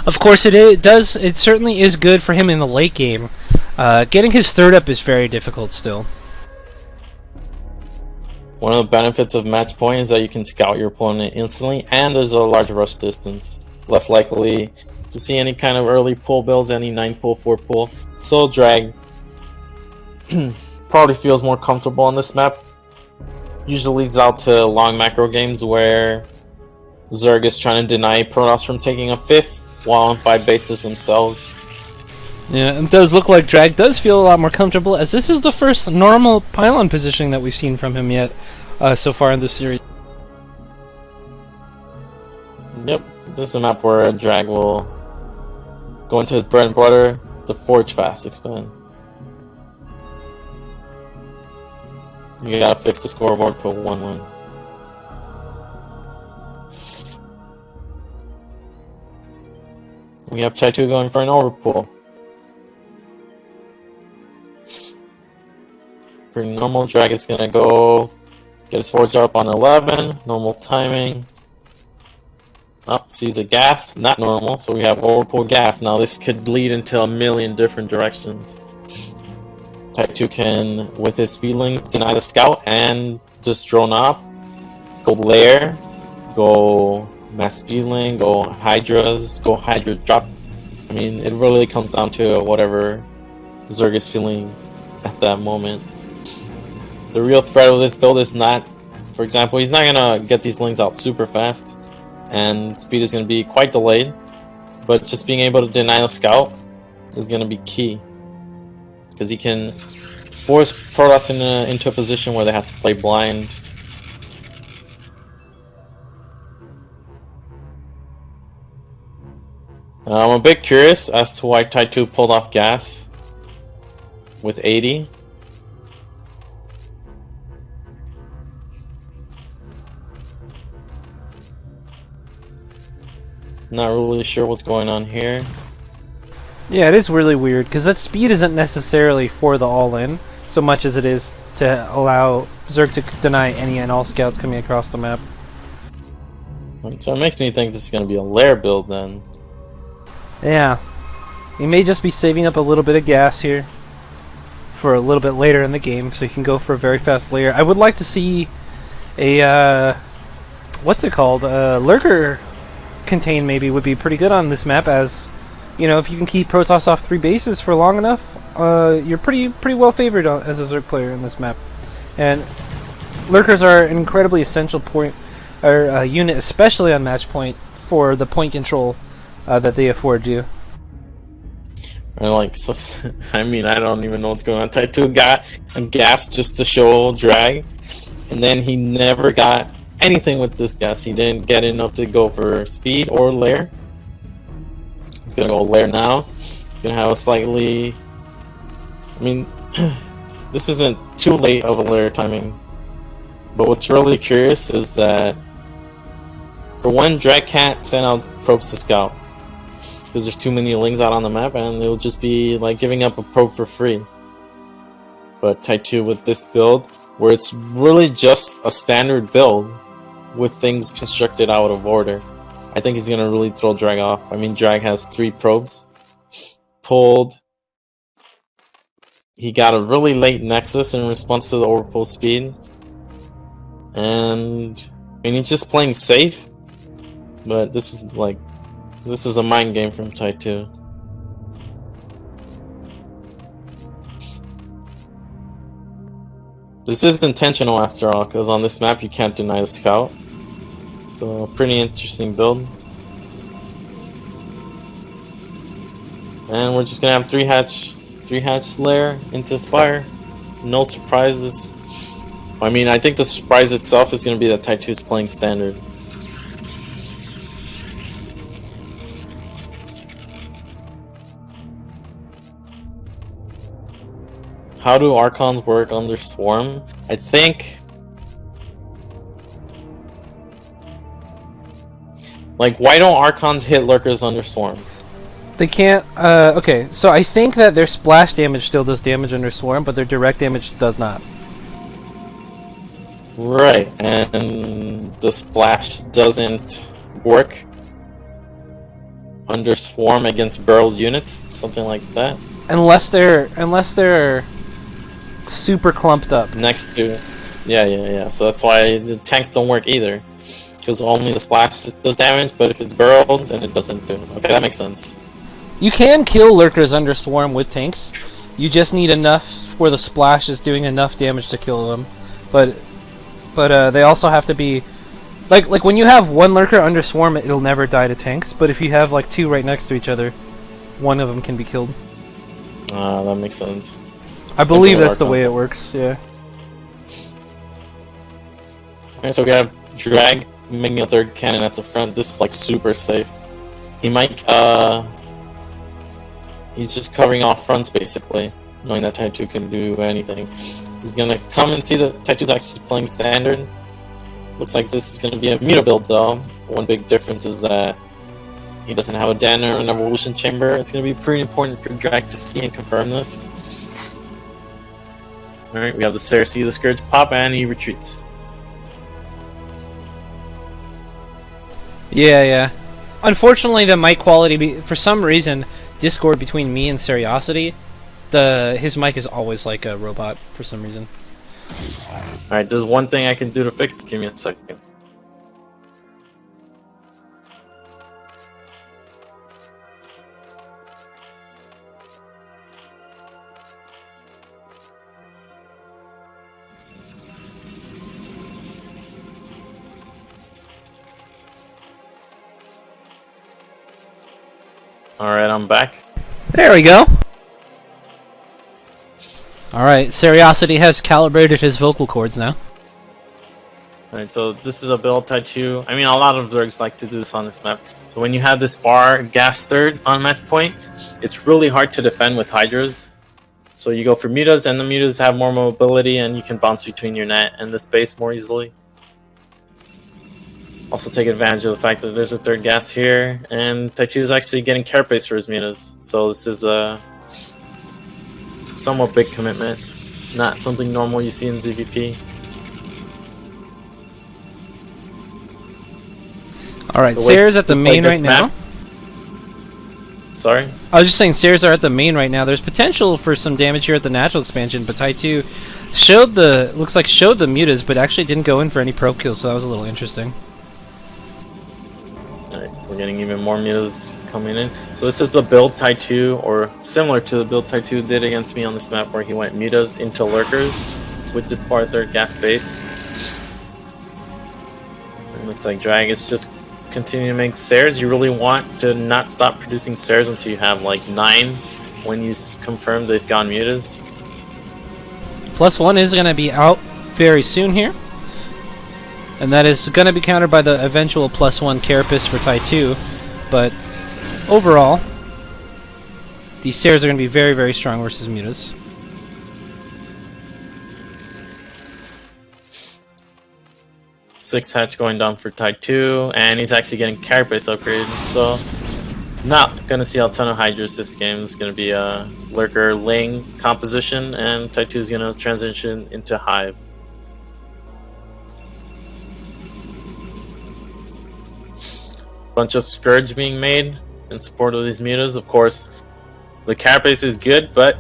Of course it certainly is good for him in the late game. Getting his third up is very difficult still. One of the benefits of match point is that you can scout your opponent instantly, and there's a large rush distance. Less likely to see any kind of early pull builds, any 9-pull, 4-pull. So Drag probably feels more comfortable on this map. Usually leads out to long macro games where Zerg is trying to deny Protoss from taking a 5th while on 5 bases themselves. Yeah, it does look like Drag does feel a lot more comfortable, as this is the first normal pylon positioning that we've seen from him yet so far in this series. Yep, this is a map where Drag will go into his bread and butter, the Forge Fast expand. You gotta fix the scoreboard, put 1-1. we have Ty2 going for an overpull. For normal, Drag is gonna go get his forge up on 11, normal timing. Up, sees a gas, not normal, so we have overpull gas. Now this could lead into a million different directions. Ty2 can, with his speedlings, deny the scout and just drone off. Go lair, go mass speedling, go hydras, go hydra drop. I mean, it really comes down to whatever Zerg is feeling at that moment. The real threat of this build is not, for example, he's not gonna get these lings out super fast, and speed is gonna be quite delayed, but just being able to deny the scout is gonna be key. Because he can force Protoss into a position where they have to play blind. I'm a bit curious as to why Ty2 pulled off gas with 80. Not really sure what's going on here. Yeah, it is really weird, because that speed isn't necessarily for the all-in, so much as it is to allow Zerg to deny any and all scouts coming across the map. So it makes me think this is going to be a lair build then. Yeah. He may just be saving up a little bit of gas here for a little bit later in the game, so he can go for a very fast lair. I would like to see a, what's it called? Lurker contain maybe would be pretty good on this map, as, you know, if you can keep Protoss off 3 bases for long enough, you're pretty well favored as a Zerg player in this map. And Lurkers are an incredibly essential point, or unit, especially on match point, for the point control that they afford you. And like, so, I mean, I don't even know what's going on. Ty2 got a gas just to show drag, and then he never got anything with this gas. He didn't get enough to go for speed or lair. He's gonna go lair now. He's gonna have a slightly, I mean, this isn't too late of a lair timing, but what's really curious is that for one, drag can't send out probes to scout because there's too many lings out on the map, and it'll just be like giving up a probe for free. But Ty2 with this build, where it's really just a standard build with things constructed out of order, I think he's gonna really throw drag off. I mean, drag has 3 probes pulled. He got a really late nexus in response to the overpull speed, and I mean, he's just playing safe. But this is a mind game from Ty2. This is intentional after all, because on this map you can't deny the scout. So pretty interesting build. And we're just gonna have 3 hatch lair into Spire. No surprises. I mean, I think the surprise itself is gonna be that Ty2 is playing standard. How do Archons work under Swarm? I think, like, why don't Archons hit Lurkers under Swarm? They can't, okay, so I think that their splash damage still does damage under Swarm, but their direct damage does not. Right, and the splash doesn't work under Swarm against barreled units, something like that. Unless they're super clumped up next to, yeah. So that's why the tanks don't work either, because only the splash does damage. But if it's barreled, then it doesn't do. Okay, that makes sense. You can kill Lurkers under Swarm with tanks. You just need enough where the splash is doing enough damage to kill them. But they also have to be like when you have 1 Lurker under Swarm, it'll never die to tanks. But if you have like 2 right next to each other, one of them can be killed. That makes sense. I believe that's the way it works, yeah. Okay, so we have drag making a 3rd cannon at the front. This is like super safe. He might, he's just covering off fronts basically, knowing that Ty2 can do anything. He's gonna come and see that Ty2's actually playing standard. Looks like this is gonna be a meta build though. One big difference is that He doesn't have a den or an evolution chamber. It's going to be pretty important for Drag to see and confirm this. Alright, we have the Cersei, the Scourge pop, and he retreats. Yeah. Unfortunately, the mic quality, for some reason, Discord between me and Seriosity, his mic is always like a robot for some reason. Alright, there's one thing I can do to fix it. Give me a second. Alright, I'm back. There we go. Alright, Seriosity has calibrated his vocal cords now. Alright, so this is a build Ty2. I mean, a lot of Zergs like to do this on this map. So when you have this far gas third on match point, it's really hard to defend with Hydras. So you go for mutas, and the mutas have more mobility, and you can bounce between your net and the space more easily. Also take advantage of the fact that there's a third gas here, and Ty2 is actually getting carapace for his mutas. So this is a somewhat big commitment, not something normal you see in ZVP. Alright, Sears at the main right now. Sorry? I was just saying Sears are at the main right now. There's potential for some damage here at the natural expansion, but Ty2 showed the mutas, but actually didn't go in for any probe kills, so that was a little interesting. Alright, we're getting even more mutas coming in. So this is the build Ty2, or similar to the build Ty2 did against me on this map, where he went mutas into lurkers with this far third gas base. It looks like Drag is just continuing to make stairs. You really want to not stop producing stairs until you have like 9 when you confirm they've gone mutas. +1 is going to be out very soon here. And that is going to be countered by the eventual +1 carapace for Ty2. But overall, these stairs are going to be very, very strong versus mutas. Six hatch going down for Ty2, and he's actually getting carapace upgraded. So not going to see a ton of Hydras this game. It's going to be a lurker Ling composition, and Ty2 is going to transition into Hive. Bunch of Scourge being made in support of these mutas. Of course, the carapace is good, but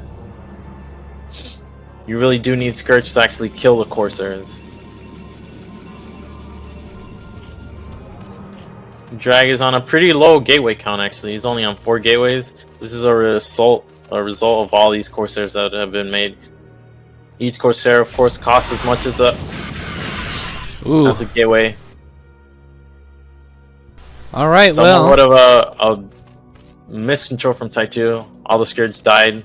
you really do need Scourge to actually kill the Corsairs. Drag is on a pretty low gateway count, actually. He's only on 4 gateways. This is a result of all these Corsairs that have been made. Each Corsair, of course, costs as much as a gateway. Alright, Somewhat of a miscontrol from Ty2. All the Scourge died.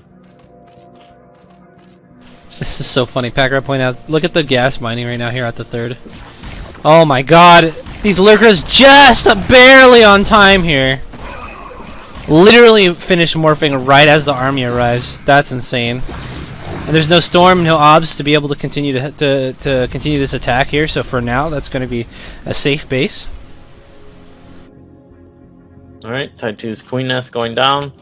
This is so funny. Packer point out, look at the gas mining right now here at the third. Oh my god. These lurkers just barely on time here. Literally finished morphing right as the army arrives. That's insane. And there's no storm, no obs to be able to continue to continue this attack here. So for now, that's going to be a safe base. Alright, Ty2's Queen Nest going down.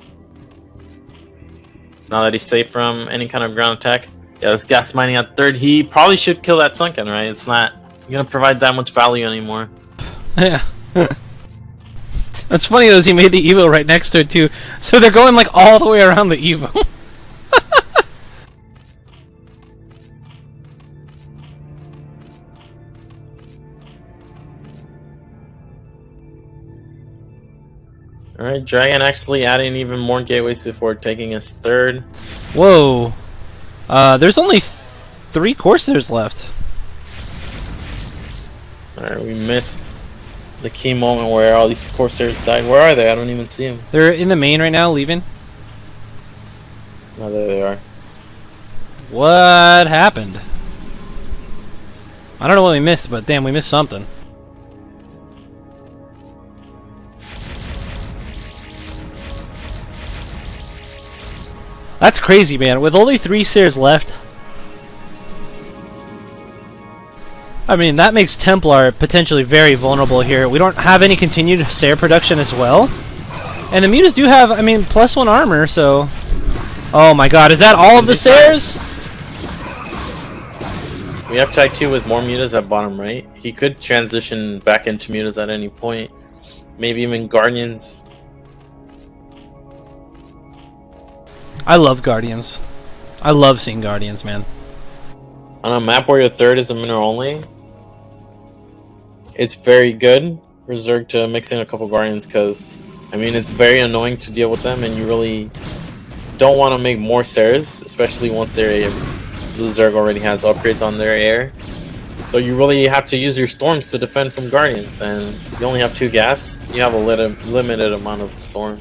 Now that he's safe from any kind of ground attack. Yeah, this gas mining at third. He probably should kill that Sunken, right? It's not going to provide that much value anymore. Yeah. That's funny though, he made the Evo right next to it too. So they're going like all the way around the Evo. Alright, Dragon actually adding even more gateways before taking his third. Whoa. There's only 3 Corsairs left. Alright, we missed the key moment where all these Corsairs died. Where are they? I don't even see them. They're in the main right now, leaving. Oh, there they are. What happened? I don't know what we missed, but damn, we missed something. That's crazy, man. With only 3 Sears left, I mean, that makes Templar potentially very vulnerable here. We don't have any continued Sair production as well. And the mutas do have, I mean, +1 armor, so... Oh my god, is that all of the Sares? We have Ty2 with more mutas at bottom right. He could transition back into mutas at any point. Maybe even Guardians. I love Guardians. I love seeing Guardians, man. On a map where your third is a mineral only, it's very good for Zerg to mix in a couple Guardians because, I mean, it's very annoying to deal with them and you really don't want to make more Sares, especially once the Zerg already has upgrades on their air. So you really have to use your storms to defend from Guardians, and you only have 2 gas, you have a limited amount of storm.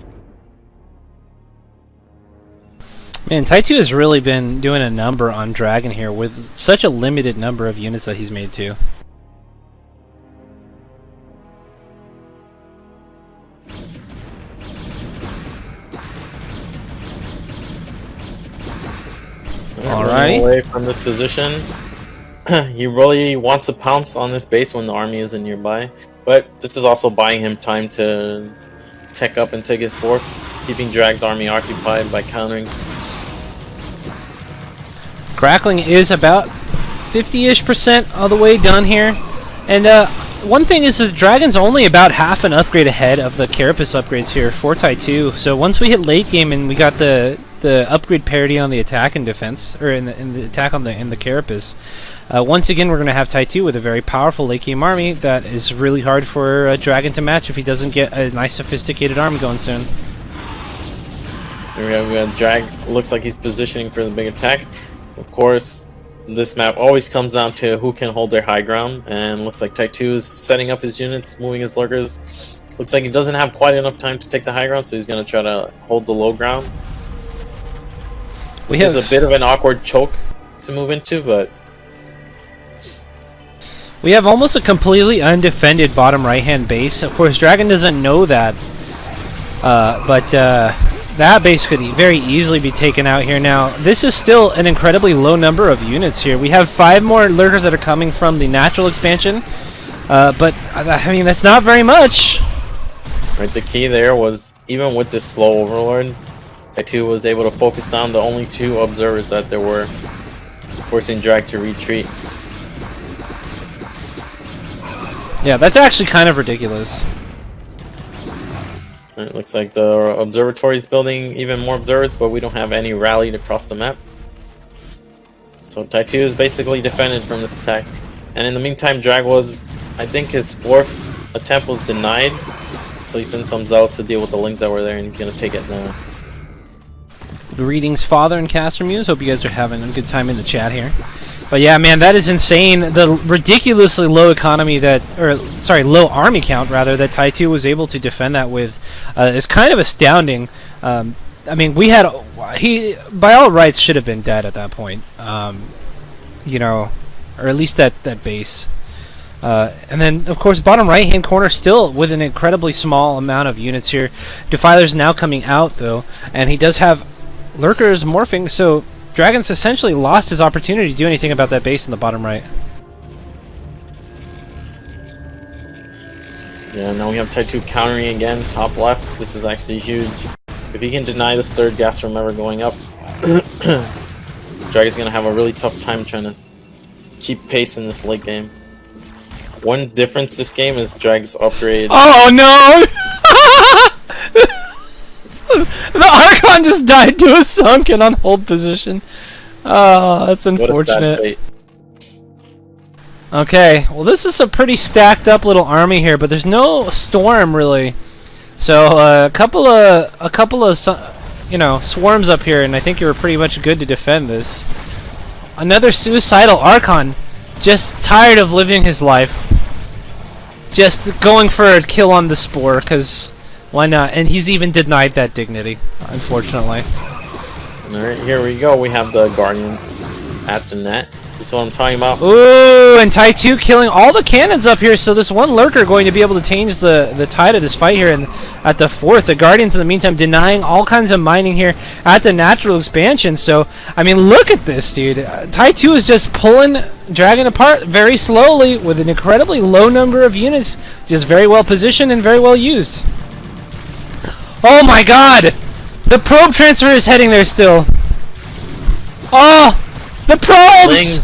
Man, Ty2 has really been doing a number on Dragon here with such a limited number of units that he's made too. Alright. Away from this position. He really wants to pounce on this base when the army isn't nearby, but this is also buying him time to tech up and take his fourth, keeping Drag's army occupied by countering. Crackling is about 50-ish% all the way done here. And one thing is that Dragon's only about half an upgrade ahead of the Carapace upgrades here for Ty2. So once we hit late game and we got the upgrade parity on the attack and defense, or in the attack on the Carapace, once again we're going to have Ty2 with a very powerful late game army that is really hard for Dragon to match if he doesn't get a nice sophisticated army going soon. Here we have Drag. Looks like he's positioning for the big attack. Of course, this map always comes down to who can hold their high ground, and looks like Ty2 is setting up his units, moving his lurkers. Looks like he doesn't have quite enough time to take the high ground, so he's going to try to hold the low ground. This is a bit of an awkward choke to move into, but... We have almost a completely undefended bottom right-hand base. Of course, Dragon doesn't know that, but that base could very easily be taken out here. Now, this is still an incredibly low number of units here. We have 5 more lurkers that are coming from the natural expansion, but I mean, that's not very much. Right, the key there was, even with this slow overlord, Ty2 was able to focus down the only 2 observers that there were, forcing Drag to retreat. Yeah, that's actually kind of ridiculous. It looks like the observatory is building even more observers, but we don't have any rallied across the map. So Ty2 is basically defended from this attack. And in the meantime, Drag was, I think his 4th attempt was denied. So he sent some zealots to deal with the lings that were there, and he's going to take it now. Greetings, Father and Caster Muse. Hope you guys are having a good time in the chat here. But yeah, man, that is insane. The ridiculously low economy that, or sorry, low army count rather, that Ty2 was able to defend that with is kind of astounding. I mean, he by all rights should have been dead at that point. You know, or at least that base. And then, of course, bottom right-hand corner still with an incredibly small amount of units here. Defiler's now coming out, though, and he does have lurkers morphing, so Dragon's essentially lost his opportunity to do anything about that base in the bottom right. Yeah, now we have Ty2 countering again, top left. This is actually huge. If he can deny this 3rd gas from ever going up, Dragon's going to have a really tough time trying to keep pace in this late game. One difference this game is Drag's upgrade. Oh no! The Archon just died to a sunken on hold position. Oh, that's unfortunate. Okay, well this is a pretty stacked up little army here, but there's no storm really. So a couple of you know, swarms up here, and I think you're pretty much good to defend this. Another suicidal Archon, just tired of living his life, just going for a kill on the Spore, because why not? And he's even denied that dignity, unfortunately. Alright, here we go. We have the Guardians at the net. This is what I'm talking about. Ooh, and Ty2 killing all the cannons up here, so this one lurker going to be able to change the tide of this fight here. And at the 4th, the Guardians in the meantime denying all kinds of mining here at the natural expansion. So, I mean, look at this, dude. Ty2 is just pulling Dragon apart very slowly with an incredibly low number of units, just very well positioned and very well used. Oh my god! The probe transfer is heading there still. Oh! The probes!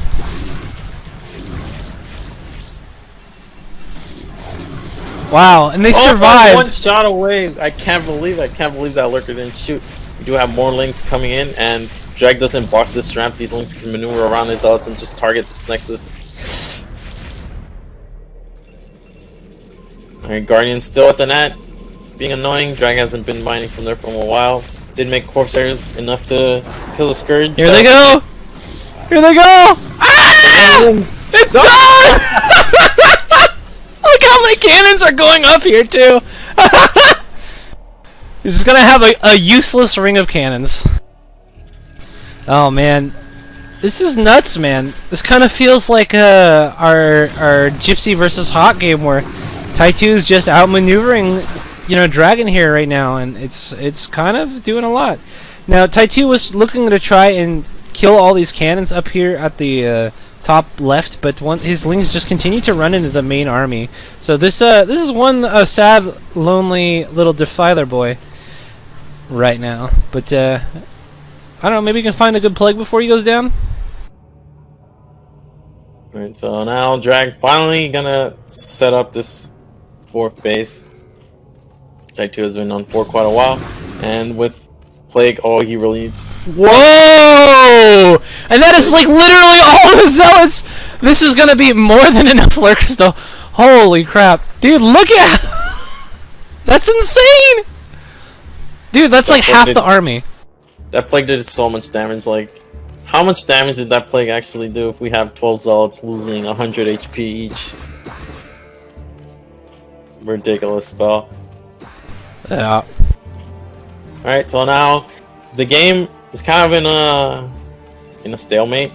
Wow, and they survived. One shot away. I can't believe that lurker didn't shoot. We do have more links coming in, and Drag doesn't block this ramp. These links can maneuver around his zealots and just target this Nexus. Alright, Guardian's still at the net. Being annoying. Drag hasn't been mining from there for a while. Did make Corsairs enough to kill the Scourge. Here they go! Here they go! Ah! It's done! Look how many cannons are going up here, too! This is gonna have a useless ring of cannons. Oh, man. This is nuts, man. This kind of feels like our Gypsy versus Hawk game where Ty2 is just outmaneuvering, you know, Dragon here right now, and it's kind of doing a lot. Now, Ty2 was looking to try and kill all these cannons up here at the top left, but his lings just continue to run into the main army. So this is one sad, lonely little defiler boy right now. But I don't know, maybe you can find a good plague before he goes down. Alright, so now Drag finally gonna set up this 4th base. Ty2 has been on for quite a while, and with Plague, he really needs. Whoa! And that is like literally all the zealots. This is gonna be more than enough lurkers, though. Holy crap, dude! Look at that's insane, dude. That's like half the army. That Plague did so much damage. Like, how much damage did that Plague actually do? If we have 12 zealots losing 100 HP each, ridiculous spell. Yeah. Alright, so now the game is kind of in a stalemate.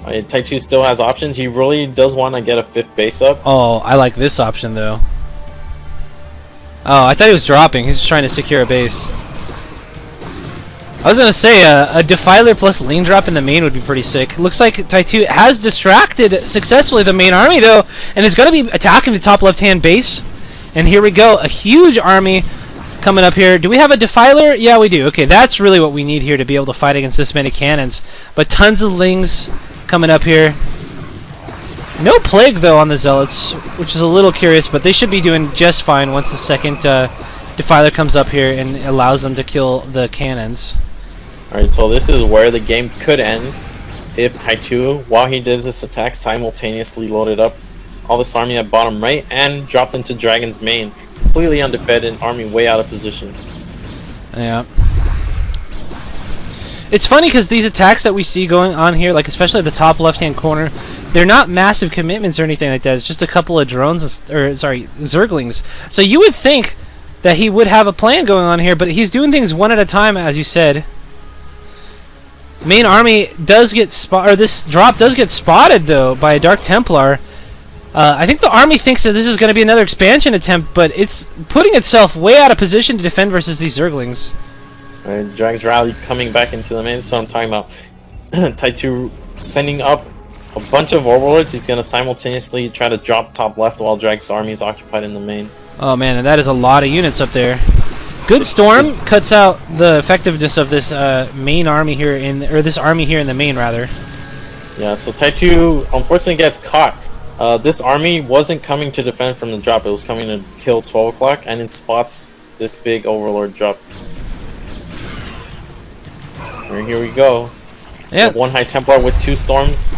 Ty2 still has options. He really does want to get a 5th base up. Oh, I like this option though. Oh, I thought he was dropping. He's just trying to secure a base. I was gonna say a Defiler plus lane drop in the main would be pretty sick. Looks like Ty2 has distracted successfully the main army though, and is gonna be attacking the top left-hand base. And here we go, a huge army coming up here. Do we have a Defiler? Yeah, we do. Okay, that's really what we need here to be able to fight against this many cannons. But tons of lings coming up here. No plague, though, on the Zealots, which is a little curious, but they should be doing just fine once the second Defiler comes up here and allows them to kill the cannons. Alright, so this is where the game could end if Ty2, while he did this attack, simultaneously loaded up all this army at bottom right and dropped into Dragon's main. Completely undefended, army way out of position. Yeah. It's funny because these attacks that we see going on here, like especially the top left-hand corner, they're not massive commitments or anything like that. It's just a couple of drones, Zerglings. So you would think that he would have a plan going on here, but he's doing things one at a time, as you said. Main army does get this drop does get spotted though by a Dark Templar. I think the army thinks that this is going to be another expansion attempt, but it's putting itself way out of position to defend versus these Zerglings. Alright, Drag's rally coming back into the main, so I'm talking about Ty2 sending up a bunch of overlords. He's going to simultaneously try to drop top left while Drag's army is occupied in the main. Oh man, and that is a lot of units up there. Good Storm cuts out the effectiveness of this main army here this army here in the main rather. Yeah, so Ty2 unfortunately gets caught. This army wasn't coming to defend from the drop, it was coming to kill 12 o'clock, and it spots this big overlord drop. And here we go. Yeah. One High Templar with 2 storms.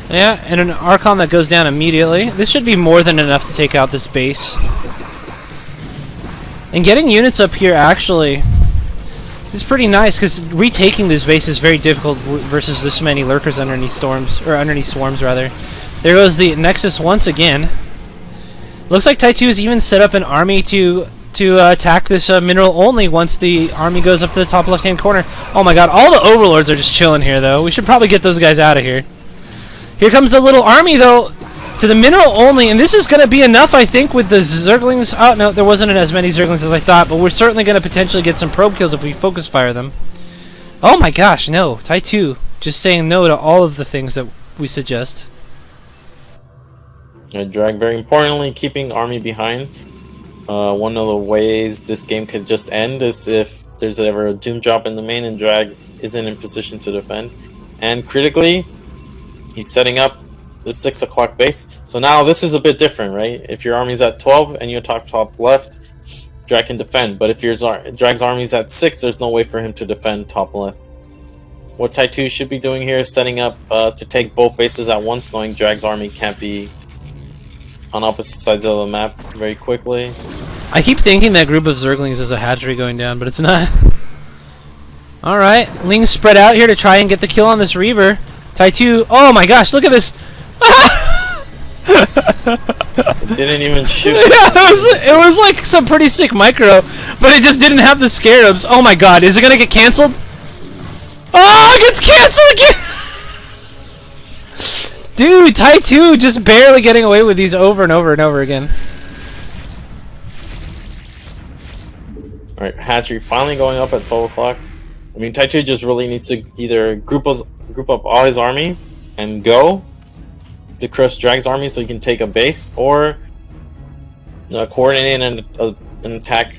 Yeah, and an Archon that goes down immediately. This should be more than enough to take out this base. And getting units up here actually is pretty nice, because retaking this base is very difficult versus this many lurkers underneath storms, or underneath swarms rather. There goes the Nexus once again. Looks like Ty2 has even set up an army to attack this mineral only once the army goes up to the top left-hand corner. Oh my god, all the overlords are just chilling here though. We should probably get those guys out of here. Here comes the little army though to the mineral only, and this is going to be enough, I think, with the Zerglings. Oh no, there wasn't as many Zerglings as I thought, but we're certainly going to potentially get some probe kills if we focus fire them. Oh my gosh, no. Ty2 just saying no to all of the things that we suggest. Drag, very importantly, keeping army behind. One of the ways this game could just end is if there's ever a Doom drop in the main and Drag isn't in position to defend. And critically, he's setting up the 6 o'clock base. So now this is a bit different, right? If your army's at 12 and you attack top left, Drag can defend. But if your Drag's army's at 6, there's no way for him to defend top left. What Ty2 should be doing here is setting up to take both bases at once, knowing Drag's army can't be on opposite sides of the map very quickly. I keep thinking that group of Zerglings is a hatchery going down, but it's not. Alright, Ling's spread out here to try and get the kill on this Reaver. Ty2, oh my gosh, look at this! It didn't even shoot. Yeah, it was like some pretty sick micro, but it just didn't have the scarabs. Oh my god, is it gonna get cancelled? Oh, it gets cancelled again! Dude, Ty2 just barely getting away with these over and over and over again. Alright, hatchery finally going up at 12 o'clock. I mean, Ty2 just really needs to either group up all his army and go to crush Drag's army so he can take a base, or coordinate an attack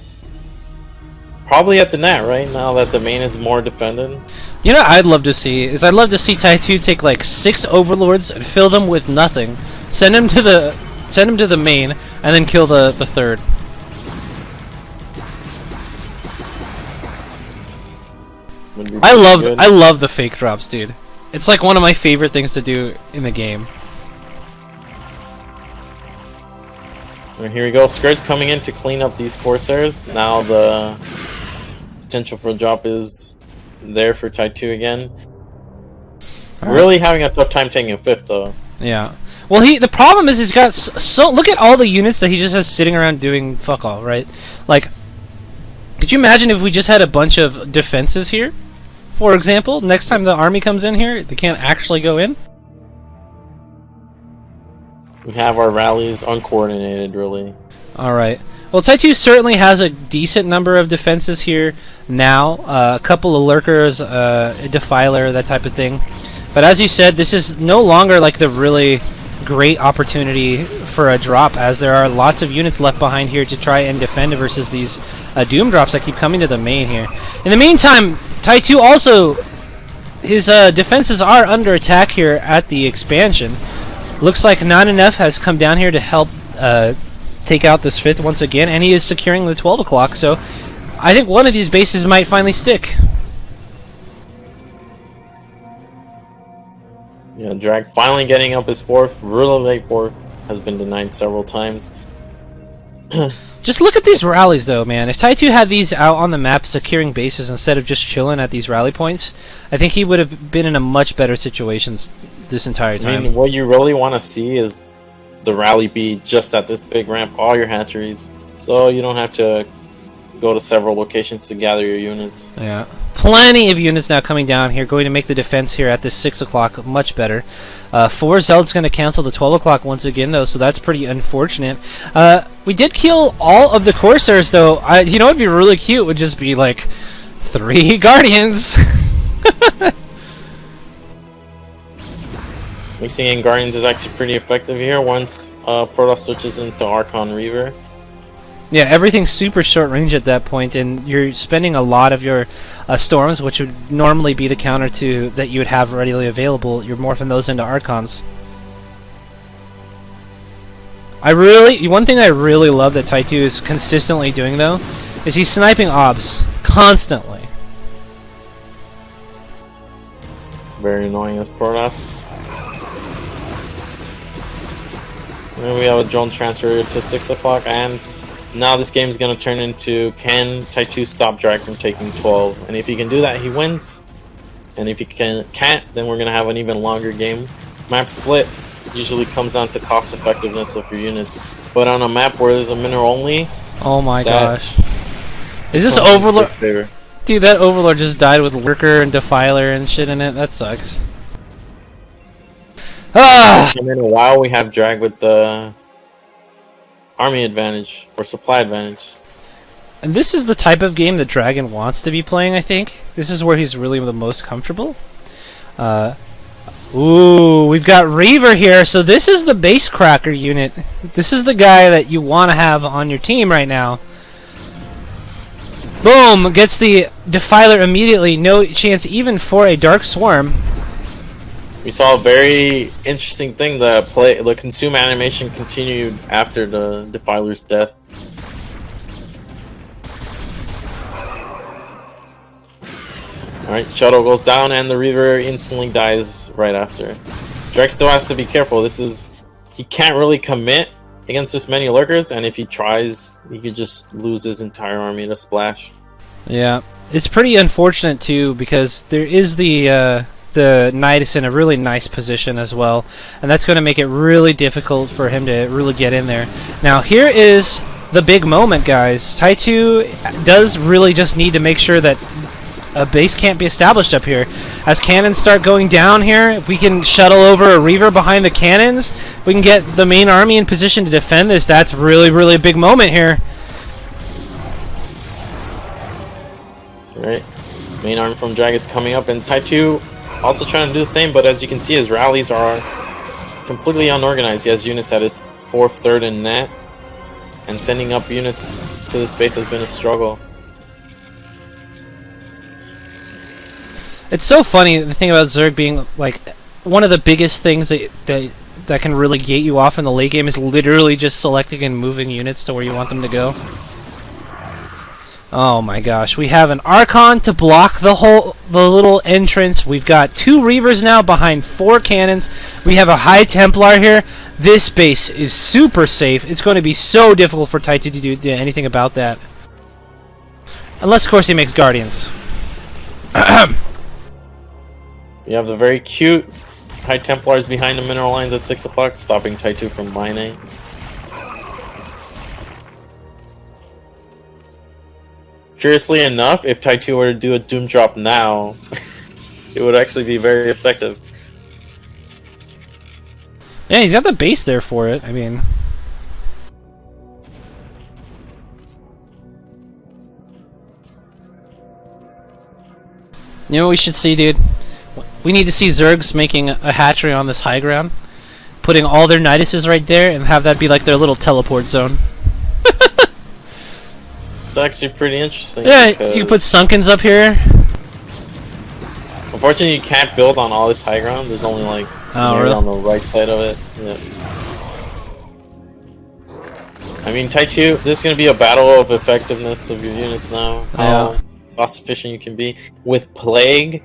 probably at the net, right? Now that the main is more defended. You know what I'd love to see is Ty2 take like 6 overlords and fill them with nothing. Send him to the main and then kill the third. I love the fake drops, dude. It's like one of my favorite things to do in the game. And here we go, Scourge coming in to clean up these Corsairs. Now the potential for a drop is there for Ty2 again. Really having a tough time taking a 5th though. Yeah. Well, the problem is he's got so look at all the units that he just has sitting around doing fuck all, right? Like, could you imagine if we just had a bunch of defenses here? For example, next time the army comes in here, they can't actually go in. We have our rallies uncoordinated, really. Alright. Well, Ty2 certainly has a decent number of defenses here now. A couple of lurkers, a defiler, that type of thing. But as you said, this is no longer like the really great opportunity for a drop, as there are lots of units left behind here to try and defend versus these Doom drops that keep coming to the main here. In the meantime, Ty2 also, his defenses are under attack here at the expansion. Looks like Not Enough has come down here to help take out this 5th once again, and he is securing the 12 o'clock, so I think one of these bases might finally stick. Yeah, Drag finally getting up his 4th, really late 4th, has been denied several times. Just look at these rallies though, man. If Ty2 had these out on the map securing bases instead of just chilling at these rally points, I think he would have been in a much better situation this entire time. I mean, what you really want to see is the rally be just at this big ramp, all your hatcheries, so you don't have to go to several locations to gather your units. Yeah. Plenty of units now coming down here, going to make the defense here at this 6 o'clock much better. 4 Zealot's going to cancel the 12 o'clock once again, though, so that's pretty unfortunate. We did kill all of the Corsairs, though. You know what would be really cute would just be, like, 3 Guardians. Mixing in Guardians is actually pretty effective here once Protoss switches into Archon Reaver. Yeah, everything's super short range at that point, and you're spending a lot of your storms, which would normally be the counter to that you would have readily available. You're morphing those into Archons. One thing I really love that Ty2 is consistently doing, though, is he's sniping obs constantly. Very annoying as Protoss. And we have a drone transfer to 6 o'clock, and now this game is going to turn into, can Ty2 stop Drag from taking 12? And if he can do that, he wins. And if he can't, then we're going to have an even longer game. Map split usually comes down to cost effectiveness of your units. But on a map where there's a mineral only... Oh my gosh. Is this Overlord? Dude, that Overlord just died with Lurker and Defiler and shit in it. That sucks. Ah! And in a while we have Drag with the army advantage or supply advantage. And this is the type of game that Dragon wants to be playing, I think. This is where he's really the most comfortable. Ooh, we've got Reaver here, so this is the base cracker unit. This is the guy that you want to have on your team right now. Boom! Gets the Defiler immediately. No chance even for a Dark Swarm. We saw a very interesting thing. The consume animation continued after the Defiler's death. Alright, Shuttle goes down and the Reaver instantly dies right after. Drag still has to be careful. He can't really commit against this many lurkers, and if he tries, he could just lose his entire army to splash. Yeah, it's pretty unfortunate too, because there is the Nidus in a really nice position as well, and that's going to make it really difficult for him to really get in there. Now here is the big moment, guys. Ty2 does really just need to make sure that a base can't be established up here. As cannons start going down here, if we can shuttle over a Reaver behind the cannons, we can get the main army in position to defend this. That's really, really a big moment here. Alright, main army from Drag is coming up, and Ty2 also trying to do the same, but as you can see, his rallies are completely unorganized. He has units at his 4th, 3rd, and net, and sending up units to this base has been a struggle. It's so funny, the thing about Zerg being like one of the biggest things that can really gate you off in the late game is literally just selecting and moving units to where you want them to go. Oh my gosh, we have an Archon to block the little entrance. We've got 2 Reavers now behind 4 cannons. We have a High Templar here. This base is super safe. It's going to be so difficult for Ty2 to do anything about that. Unless, of course, he makes Guardians. You have the very cute High Templars behind the mineral lines at 6 o'clock, stopping Ty2 from mining. Curiously enough, if Ty2 were to do a Doom Drop now, it would actually be very effective. Yeah, he's got the base there for it. I mean... You know what we should see, dude? We need to see Zergs making a hatchery on this high ground, putting all their Niduses right there, and have that be like their little teleport zone. It's actually pretty interesting. Yeah, you can put Sunkens up here. Unfortunately, you can't build on all this high ground. There's only like really? on the right side of it. Yeah. I mean, Ty2, this is going to be a battle of effectiveness of your units now. How cost efficient you can be. With Plague,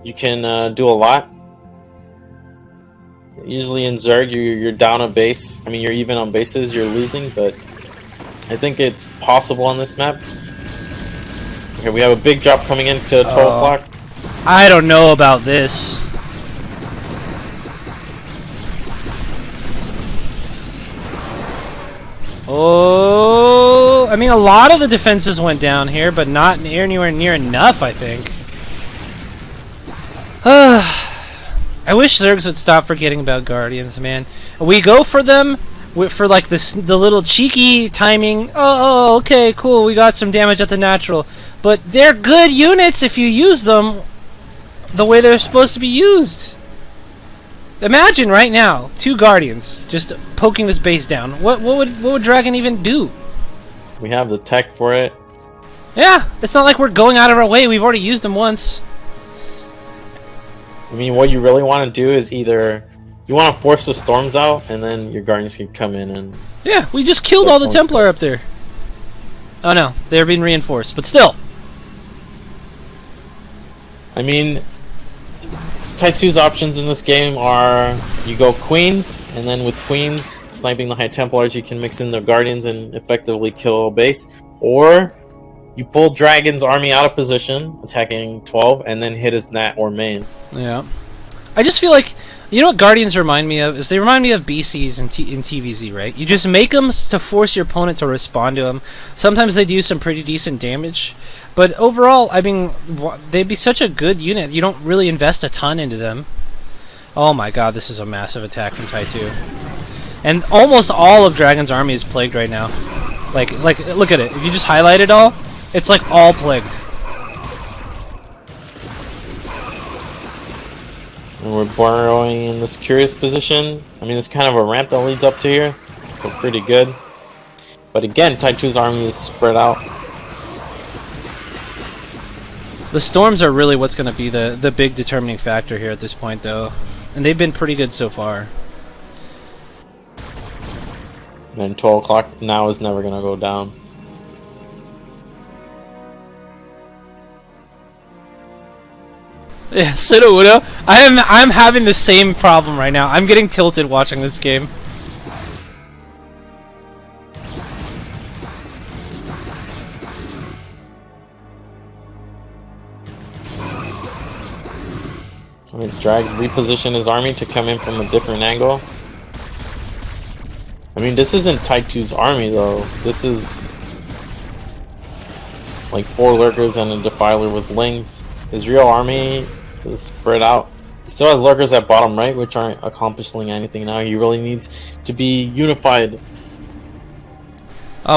you can do a lot. Usually in Zerg, you're down a base. I mean, you're even on bases, you're losing, but I think it's possible on this map. Okay, we have a big drop coming in to 12 o'clock. I don't know about this. Oh, I mean, a lot of the defenses went down here, but not anywhere near enough, I think. I wish Zergs would stop forgetting about Guardians, man. We go for them for like the little cheeky timing. Oh, okay, cool. We got some damage at the natural, but they're good units if you use them the way they're supposed to be used. Imagine right now 2 Guardians just poking this base down. What would Dragon even do? We have the tech for it. Yeah, it's not like we're going out of our way. We've already used them once. I mean, what you really want to do is either you want to force the storms out, and then your Guardians can come in and... Yeah, we just killed all the Templar up there. Oh no, they're being reinforced, but still. I mean, Ty2's options in this game are you go Queens, and then with Queens, sniping the High Templars, you can mix in the Guardians and effectively kill a base. Or you pull Dragon's army out of position, attacking 12, and then hit his Nat or main. Yeah. I just feel like, you know what Guardians remind me of? Is they remind me of BCs in TVZ, right? You just make them to force your opponent to respond to them. Sometimes they do some pretty decent damage. But overall, I mean, they'd be such a good unit. You don't really invest a ton into them. Oh my god, this is a massive attack from Ty2. And almost all of Dragon's army is plagued right now. Like, look at it. If you just highlight it all, it's like all plagued. And we're burrowing in this curious position. I mean, it's kind of a ramp that leads up to here. So pretty good. But again, Ty2's army is spread out. The storms are really what's going to be the big determining factor here at this point, though. And they've been pretty good so far. And 12 o'clock now is never going to go down. Yeah, Sidouda. I'm having the same problem right now. I'm getting tilted watching this game. I mean, Drag reposition his army to come in from a different angle. I mean, this isn't Ty2's army though. This is like 4 lurkers and a defiler with lings. His real army is spread out. He still has lurkers at bottom right, which aren't accomplishing anything now. He really needs to be unified.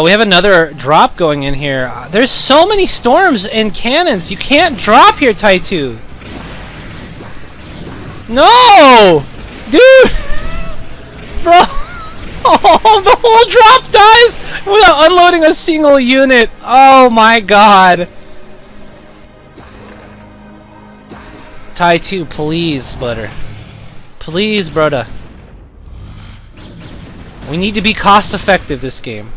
We have another drop going in here. There's so many storms and cannons. You can't drop here, Ty2. No! Dude! Bro! Oh, the whole drop dies without unloading a single unit. Oh my god. Ty2, please, butter. Please, brother. We need to be cost effective this game.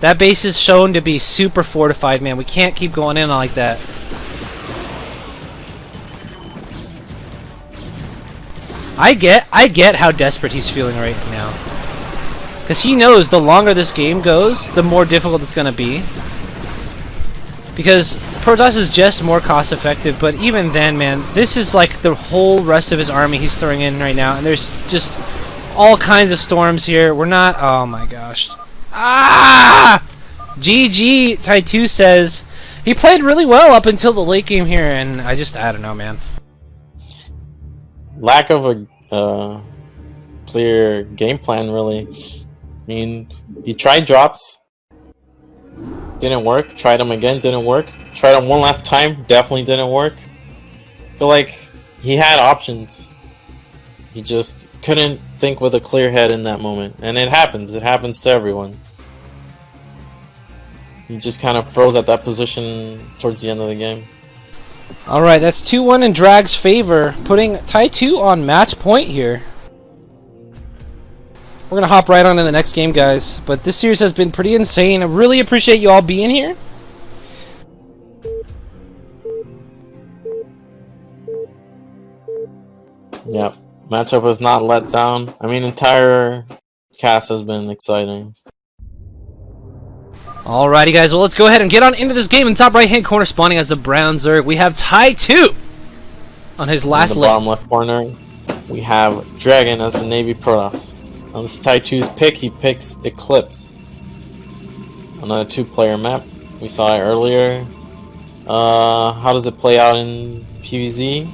That base is shown to be super fortified, man. We can't keep going in like that. I get how desperate he's feeling right now. Because he knows the longer this game goes, the more difficult it's going to be. Because Protoss is just more cost effective, but even then, man, this is like the whole rest of his army he's throwing in right now. And there's just all kinds of storms here. We're not... Oh my gosh. Ah! GG, Ty2 says he played really well up until the late game here, and I don't know, man. Lack of a clear game plan, really. I mean, he tried drops, didn't work. Tried them again, didn't work. Tried them one last time, definitely didn't work. I feel like he had options. He just couldn't think with a clear head in that moment, and it happens. It happens to everyone. He just kind of froze at that position towards the end of the game. Alright, that's 2-1 in Drag's favor, putting Ty2 on match point here. We're going to hop right on to the next game, guys. But this series has been pretty insane. I really appreciate you all being here. Yep. Matchup has not let down. I mean, entire cast has been exciting. Alrighty, guys. Well, let's go ahead and get on into this game. In the top right-hand corner, spawning as the Brown Zerg, we have Ty2 on his last in the bottom left corner, we have DragOn as the Navy Protoss. On this Ty2's pick, he picks Eclipse. Another 2-player map. We saw it earlier. How does it play out in PvZ?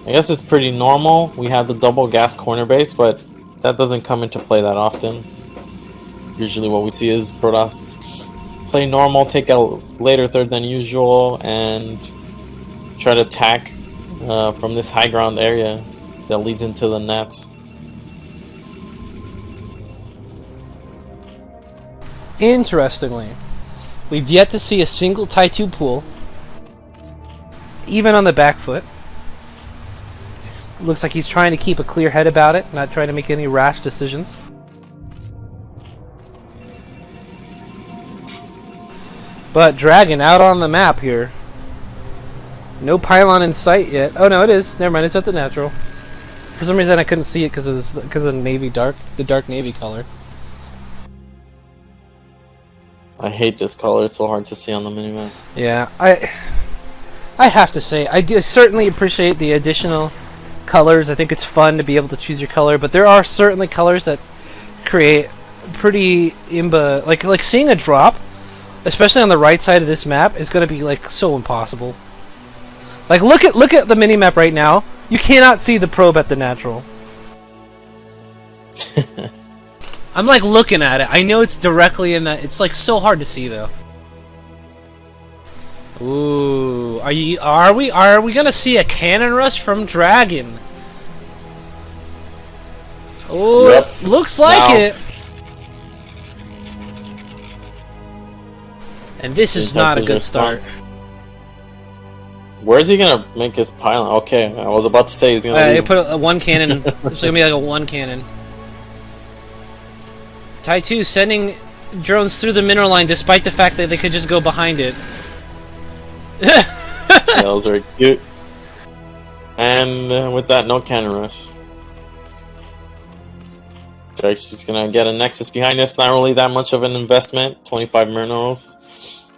I guess it's pretty normal. We have the double gas corner base, but that doesn't come into play that often. Usually what we see is Protoss play normal, take a later third than usual, and try to attack from this high ground area that leads into the nets. Interestingly, we've yet to see a single Ty2 pool, even on the back foot. Looks like he's trying to keep a clear head about it, not trying to make any rash decisions. But DragOn out on the map here. No pylon in sight yet. Oh no, it is. Never mind, it's at the natural. For some reason I couldn't see it because of navy dark, the dark navy color. I hate this color. It's so hard to see on the minimap. Yeah, I have to say I do certainly appreciate the additional colors. I think it's fun to be able to choose your color, but there are certainly colors that create pretty imba. Like seeing a drop, especially on the right side of this map, is going to be like so impossible. Like look at the mini map right now. You cannot see the probe at the natural. I'm like looking at it. I know it's directly in that. It's like so hard to see though. Ooh, are we gonna see a cannon rush from DragOn? Oh, Yep. looks like Now- it. And this is not a good start. Where's he gonna make his pylon? Okay, I was about to say he's gonna They leave. put a one cannon. It's gonna be like a one cannon. Ty2 sending drones through the mineral line despite the fact that they could just go behind it. Yeah, those are cute. And with that, no cannon rush. Okay, she's gonna get a Nexus behind us. Not really that much of an investment. 25 minerals.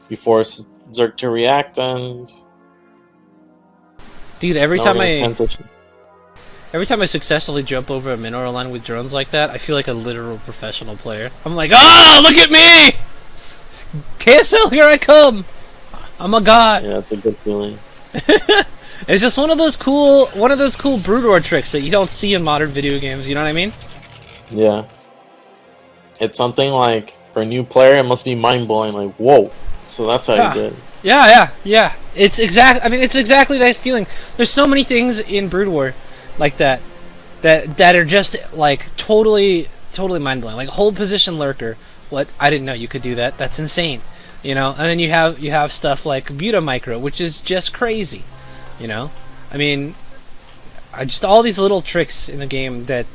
You force Zerg to react, and Dude, now every we're time gonna I transition. successfully jump over a mineral line with drones like that, I feel like a literal professional player. I'm like, oh, look at me! KSL, here I come! I'm a god. Yeah, it's a good feeling. It's just one of those cool brood war tricks that you don't see in modern video games. You know what I mean? Yeah. It's something like, for a new player, it must be mind-blowing. Like, whoa. So that's how you did. Yeah. It's exactly that feeling. There's so many things in Brood War like that are just like totally mind-blowing. Like hold position lurker. What? I didn't know you could do that. That's insane. You know? And then you have stuff like Buta Micro, which is just crazy. You know? I mean, just all these little tricks in the game that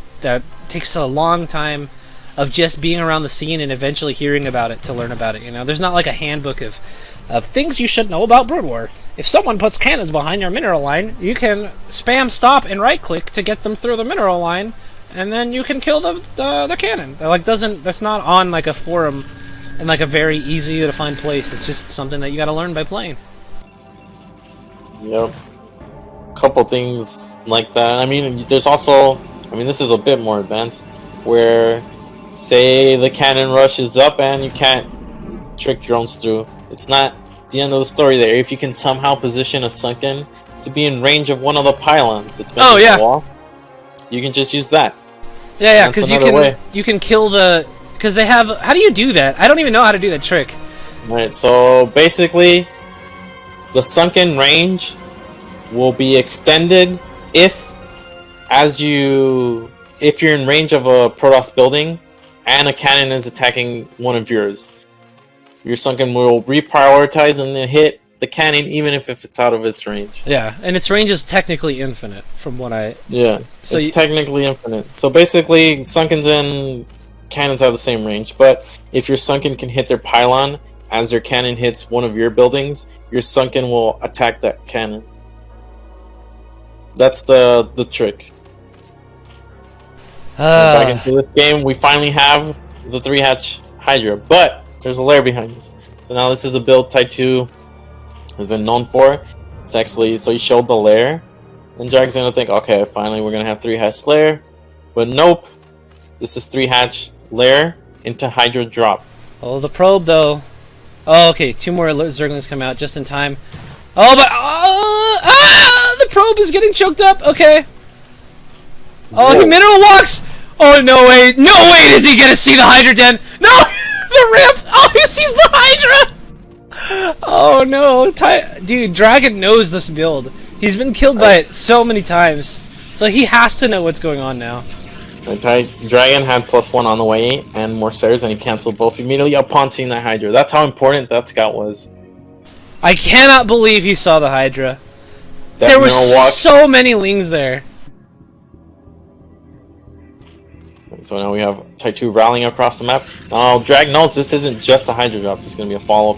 takes a long time of just being around the scene and eventually hearing about it to learn about it. You know, there's not like a handbook of things you should know about Brood War. If someone puts cannons behind your mineral line, you can spam stop and right click to get them through the mineral line, and then you can kill the cannon. That's not on like a forum in like a very easy to find place. It's just something that you got to learn by playing. Yep. Couple things like that. I mean, there's also, this is a bit more advanced, where say the cannon rushes up and you can't trick drones through. It's not the end of the story there. If you can somehow position a sunken to be in range of one of the pylons that's been in the wall, you can just use that. Yeah, because you can kill the, because they have, how do you do that? I don't even know how to do that trick. Right, so basically the sunken range will be extended if you're in range of a Protoss building and a cannon is attacking one of yours. Your sunken will reprioritize and then hit the cannon even if it's out of its range. Yeah, and its range is technically infinite from what I... Yeah, so it's technically infinite. So basically, sunkens and cannons have the same range, but if your sunken can hit their pylon as their cannon hits one of your buildings, your sunken will attack that cannon. That's the trick. Back into this game, we finally have the 3-hatch Hydra, but there's a lair behind us. So now this is a build Ty2 has been known for. It's actually, so he showed the lair, and Drag's gonna think, okay, finally we're gonna have 3-hatch lair, but nope. This is 3-hatch lair into Hydra drop. Oh, the probe though. Oh, okay, 2 more Zerglings come out just in time. Oh, but the probe is getting choked up. Okay. Oh, he mineral walks! Oh, no way does he get to see the Hydra den! No! The ramp! Oh, he sees the Hydra! Oh, no. Dude, Dragon knows this build. He's been killed by it so many times. So he has to know what's going on now. Dragon had +1 on the way and more stairs, and he canceled both immediately upon seeing that Hydra. That's how important that scout was. I cannot believe he saw the Hydra. There were so many Lings there. So now we have Ty2 rallying across the map. Now Drag knows this isn't just a Hydra drop. There's going to be a follow-up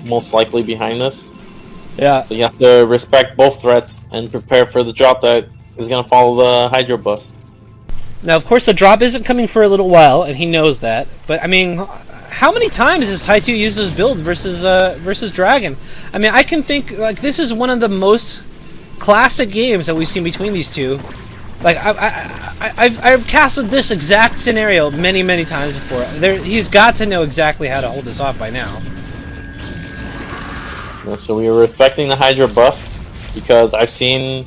most likely behind this. Yeah. So you have to respect both threats and prepare for the drop that is going to follow the Hydra bust. Now, of course, the drop isn't coming for a little while, and he knows that. But, I mean, how many times has Ty2 used his build versus Dragon? I mean, I can think, like, this is one of the most classic games that we've seen between these two. Like, I've casted this exact scenario many times before. He's got to know exactly how to hold this off by now. Yeah, so we are respecting the Hydra bust, because I've seen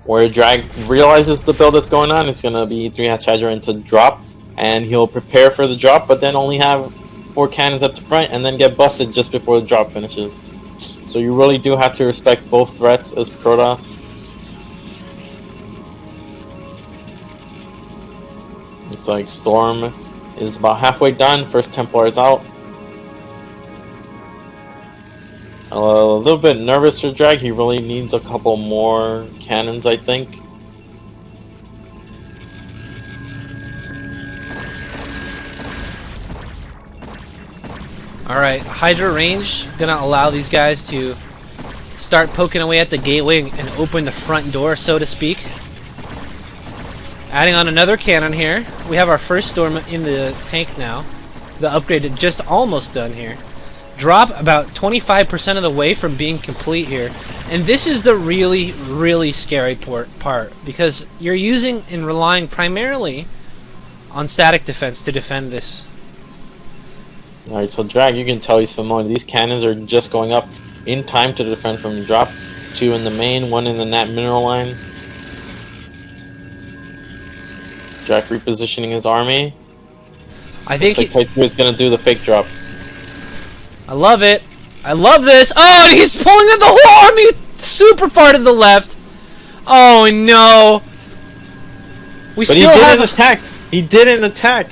where Drag realizes the build that's going on is going to be 3-hatch Hydra into drop, and he'll prepare for the drop, but then only have 4 cannons up the front, and then get busted just before the drop finishes. So you really do have to respect both threats as Protoss. Looks like Storm is about halfway done. First Templar is out. A little bit nervous for Drag. He really needs a couple more cannons, I think. Alright, Hydra range gonna allow these guys to start poking away at the gateway and open the front door, so to speak. Adding on another cannon here. We have our first Storm in the tank now. The upgrade is just almost done here. Drop about 25% of the way from being complete here. And this is the really, really scary part, because you're using and relying primarily on static defense to defend this. Alright, so Drag, you can tell he's familiar. These cannons are just going up in time to defend from the drop. 2 in the main, 1 in the nat mineral line. Drag repositioning his army. I think looks like Ty2 is going to do the fake drop. I love it. I love this. Oh, and he's pulling in the whole army super far to the left. Oh, no. But he didn't attack. He didn't attack.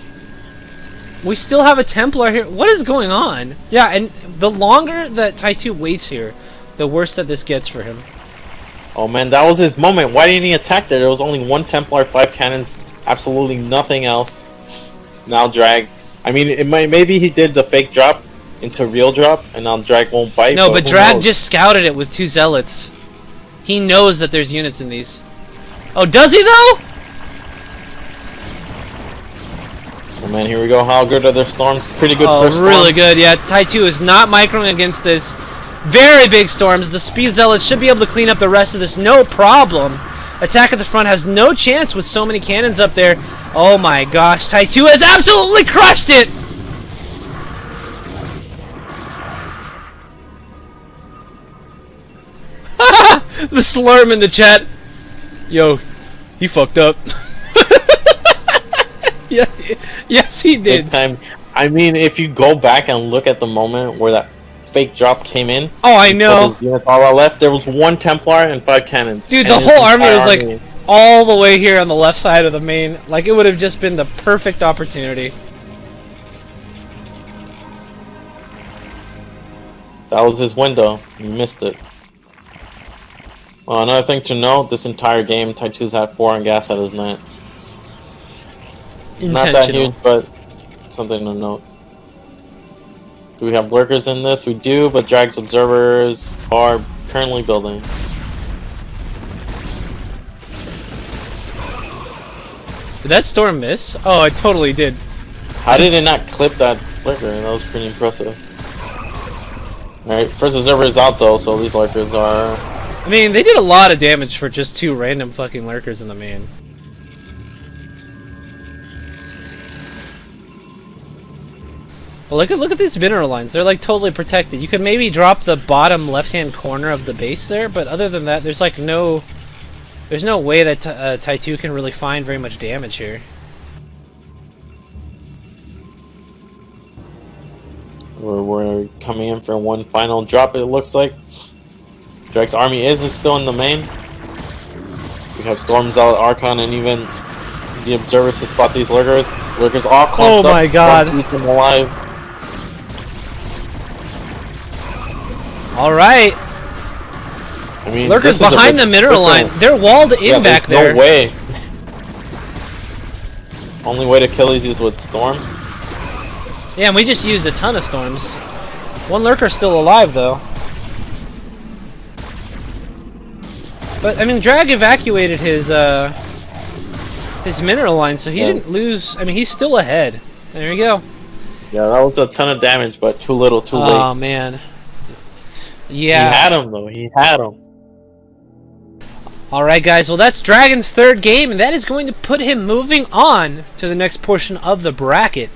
We still have a Templar here. What is going on? Yeah, and the longer that Ty2 waits here, the worse that this gets for him. Oh, man, that was his moment. Why didn't he attack there? There was only 1 Templar, 5 cannons, absolutely nothing else. Now Drag. I mean, maybe he did the fake drop into real drop, and now Drag won't bite. No, but Drag just scouted it with 2 zealots. He knows that there's units in these. Oh, does he though? Oh man, here we go. How good are their storms? Pretty good first storm. Really good. Yeah, Ty2 is not microing against this. Very big storms. The speed zealots should be able to clean up the rest of this, no problem. Attack at the front has no chance with so many cannons up there. Oh my gosh, Ty2 has absolutely crushed it! The slurm in the chat. Yo, he fucked up. Yeah, yes, he did. Big time. I mean, if you go back and look at the moment where that fake drop came in. Oh, I know. All left. There was 1 Templar and 5 cannons. Dude, the whole army was like all the way here on the left side of the main. Like, it would have just been the perfect opportunity. That was his window. He missed it. Well, another thing to note, this entire game, Ty2's had 4 on gas at his net. Not that huge, but something to note. Do we have lurkers in this? We do, but Drag's observers are currently building. Did that storm miss? Oh, it totally did. How did it not clip that lurker? That was pretty impressive. Alright, first observer is out though, so these lurkers are... I mean, they did a lot of damage for just 2 random fucking lurkers in the main. Well, look at these mineral lines. They're like totally protected. You could maybe drop the bottom left-hand corner of the base there, but other than that, there's like there's no way that Ty2 can really find very much damage here. We're coming in for one final drop, it looks like. Drag's army is still in the main. We have Storms out, Archon, and even the observers to spot these lurkers. Lurkers all clumped up. Oh my god. Keep them alive. Alright. I mean, lurkers behind the mineral line. They're walled in back there. No way. Only way to kill these is with Storm. Yeah, and we just used a ton of storms. 1 lurker's still alive though. But I mean, Drag evacuated his mineral line, so he didn't lose. I mean, he's still ahead. There you go. Yeah, that was a ton of damage, but too little, too late. Oh man. Yeah. He had him though. He had him. All right, guys. Well, that's Dragon's 3rd game, and that is going to put him moving on to the next portion of the bracket.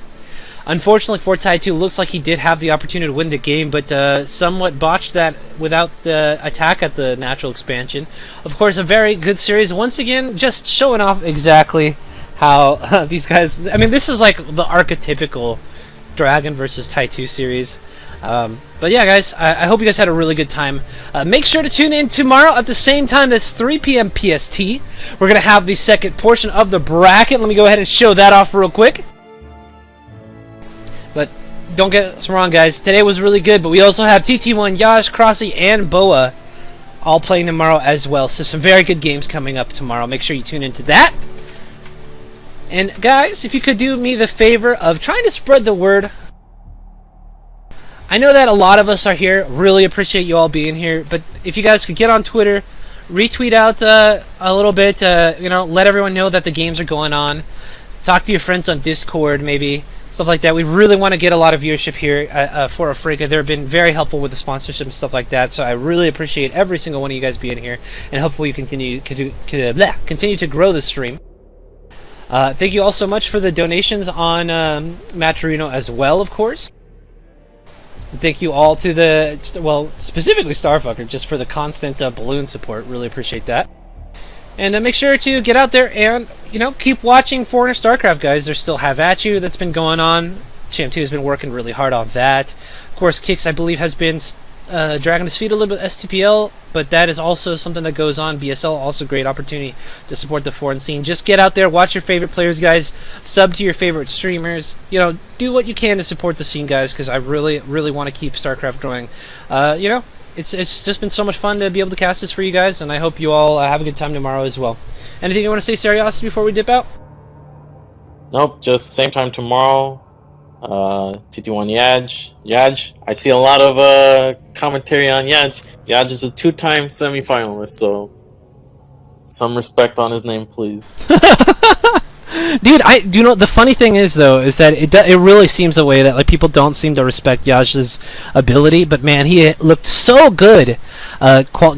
Unfortunately for Ty2, looks like he did have the opportunity to win the game, but somewhat botched that without the attack at the natural expansion. Of course, a very good series. Once again, just showing off exactly how these guys... I mean, this is like the archetypical Dragon versus Ty2 series. But yeah, guys, I hope you guys had a really good time. Make sure to tune in tomorrow at the same time as 3 p.m. PST. We're going to have the second portion of the bracket. Let me go ahead and show that off real quick. But don't get us wrong, guys. Today was really good, but we also have TT1, Yash, Crossy, and Boa all playing tomorrow as well. So some very good games coming up tomorrow. Make sure you tune into that. And guys, if you could do me the favor of trying to spread the word. I know that a lot of us are here. Really appreciate you all being here. But if you guys could get on Twitter, retweet out a little bit, you know, let everyone know that the games are going on. Talk to your friends on Discord, maybe. Stuff like that. We really want to get a lot of viewership here for Afreeca. They've been very helpful with the sponsorship and stuff like that. So I really appreciate every single one of you guys being here. And hopefully you continue to grow the stream. Thank you all so much for the donations on Matcherino as well, of course. Thank you all to the, well, specifically Starfucker, just for the constant balloon support. Really appreciate that. And make sure to get out there and, you know, keep watching Foreigner StarCraft, guys. There's still Have At You that's been going on. Champ 2 has been working really hard on that. Of course, Kix, I believe, has been dragging his feet a little bit STPL, but that is also something that goes on. BSL, also great opportunity to support the foreign scene. Just get out there, watch your favorite players, guys. Sub to your favorite streamers. You know, do what you can to support the scene, guys, because I really, really want to keep StarCraft growing. You know, it's just been so much fun to be able to cast this for you guys, and I hope you all have a good time tomorrow as well. Anything you want to say, Seriosity, before we dip out? Nope, just same time tomorrow. TT1 Yaj. I see a lot of commentary on Yaj. Yaj is a 2-time semifinalist, so some respect on his name, please. Dude, you know, the funny thing is, though, is that it really seems the way that, like, people don't seem to respect Yaj's ability, but man, he looked so good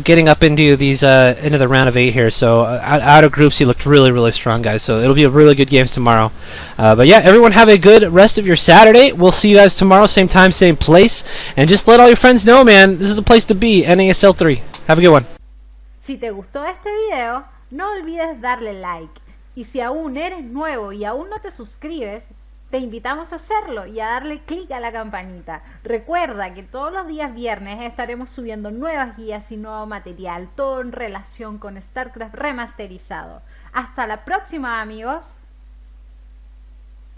getting up into these into the round of 8 here. So out of groups, he looked really, really strong, guys. So it'll be a really good game tomorrow. But yeah, everyone have a good rest of your Saturday. We'll see you guys tomorrow, same time, same place, and just let all your friends know, man, this is the place to be. NASL3. Have a good one. Si te gustó este video, no olvides darle like. Y si aún eres nuevo y aún no te suscribes, te invitamos a hacerlo y a darle clic a la campanita. Recuerda que todos los días viernes estaremos subiendo nuevas guías y nuevo material, todo en relación con Starcraft remasterizado. Hasta la próxima, amigos.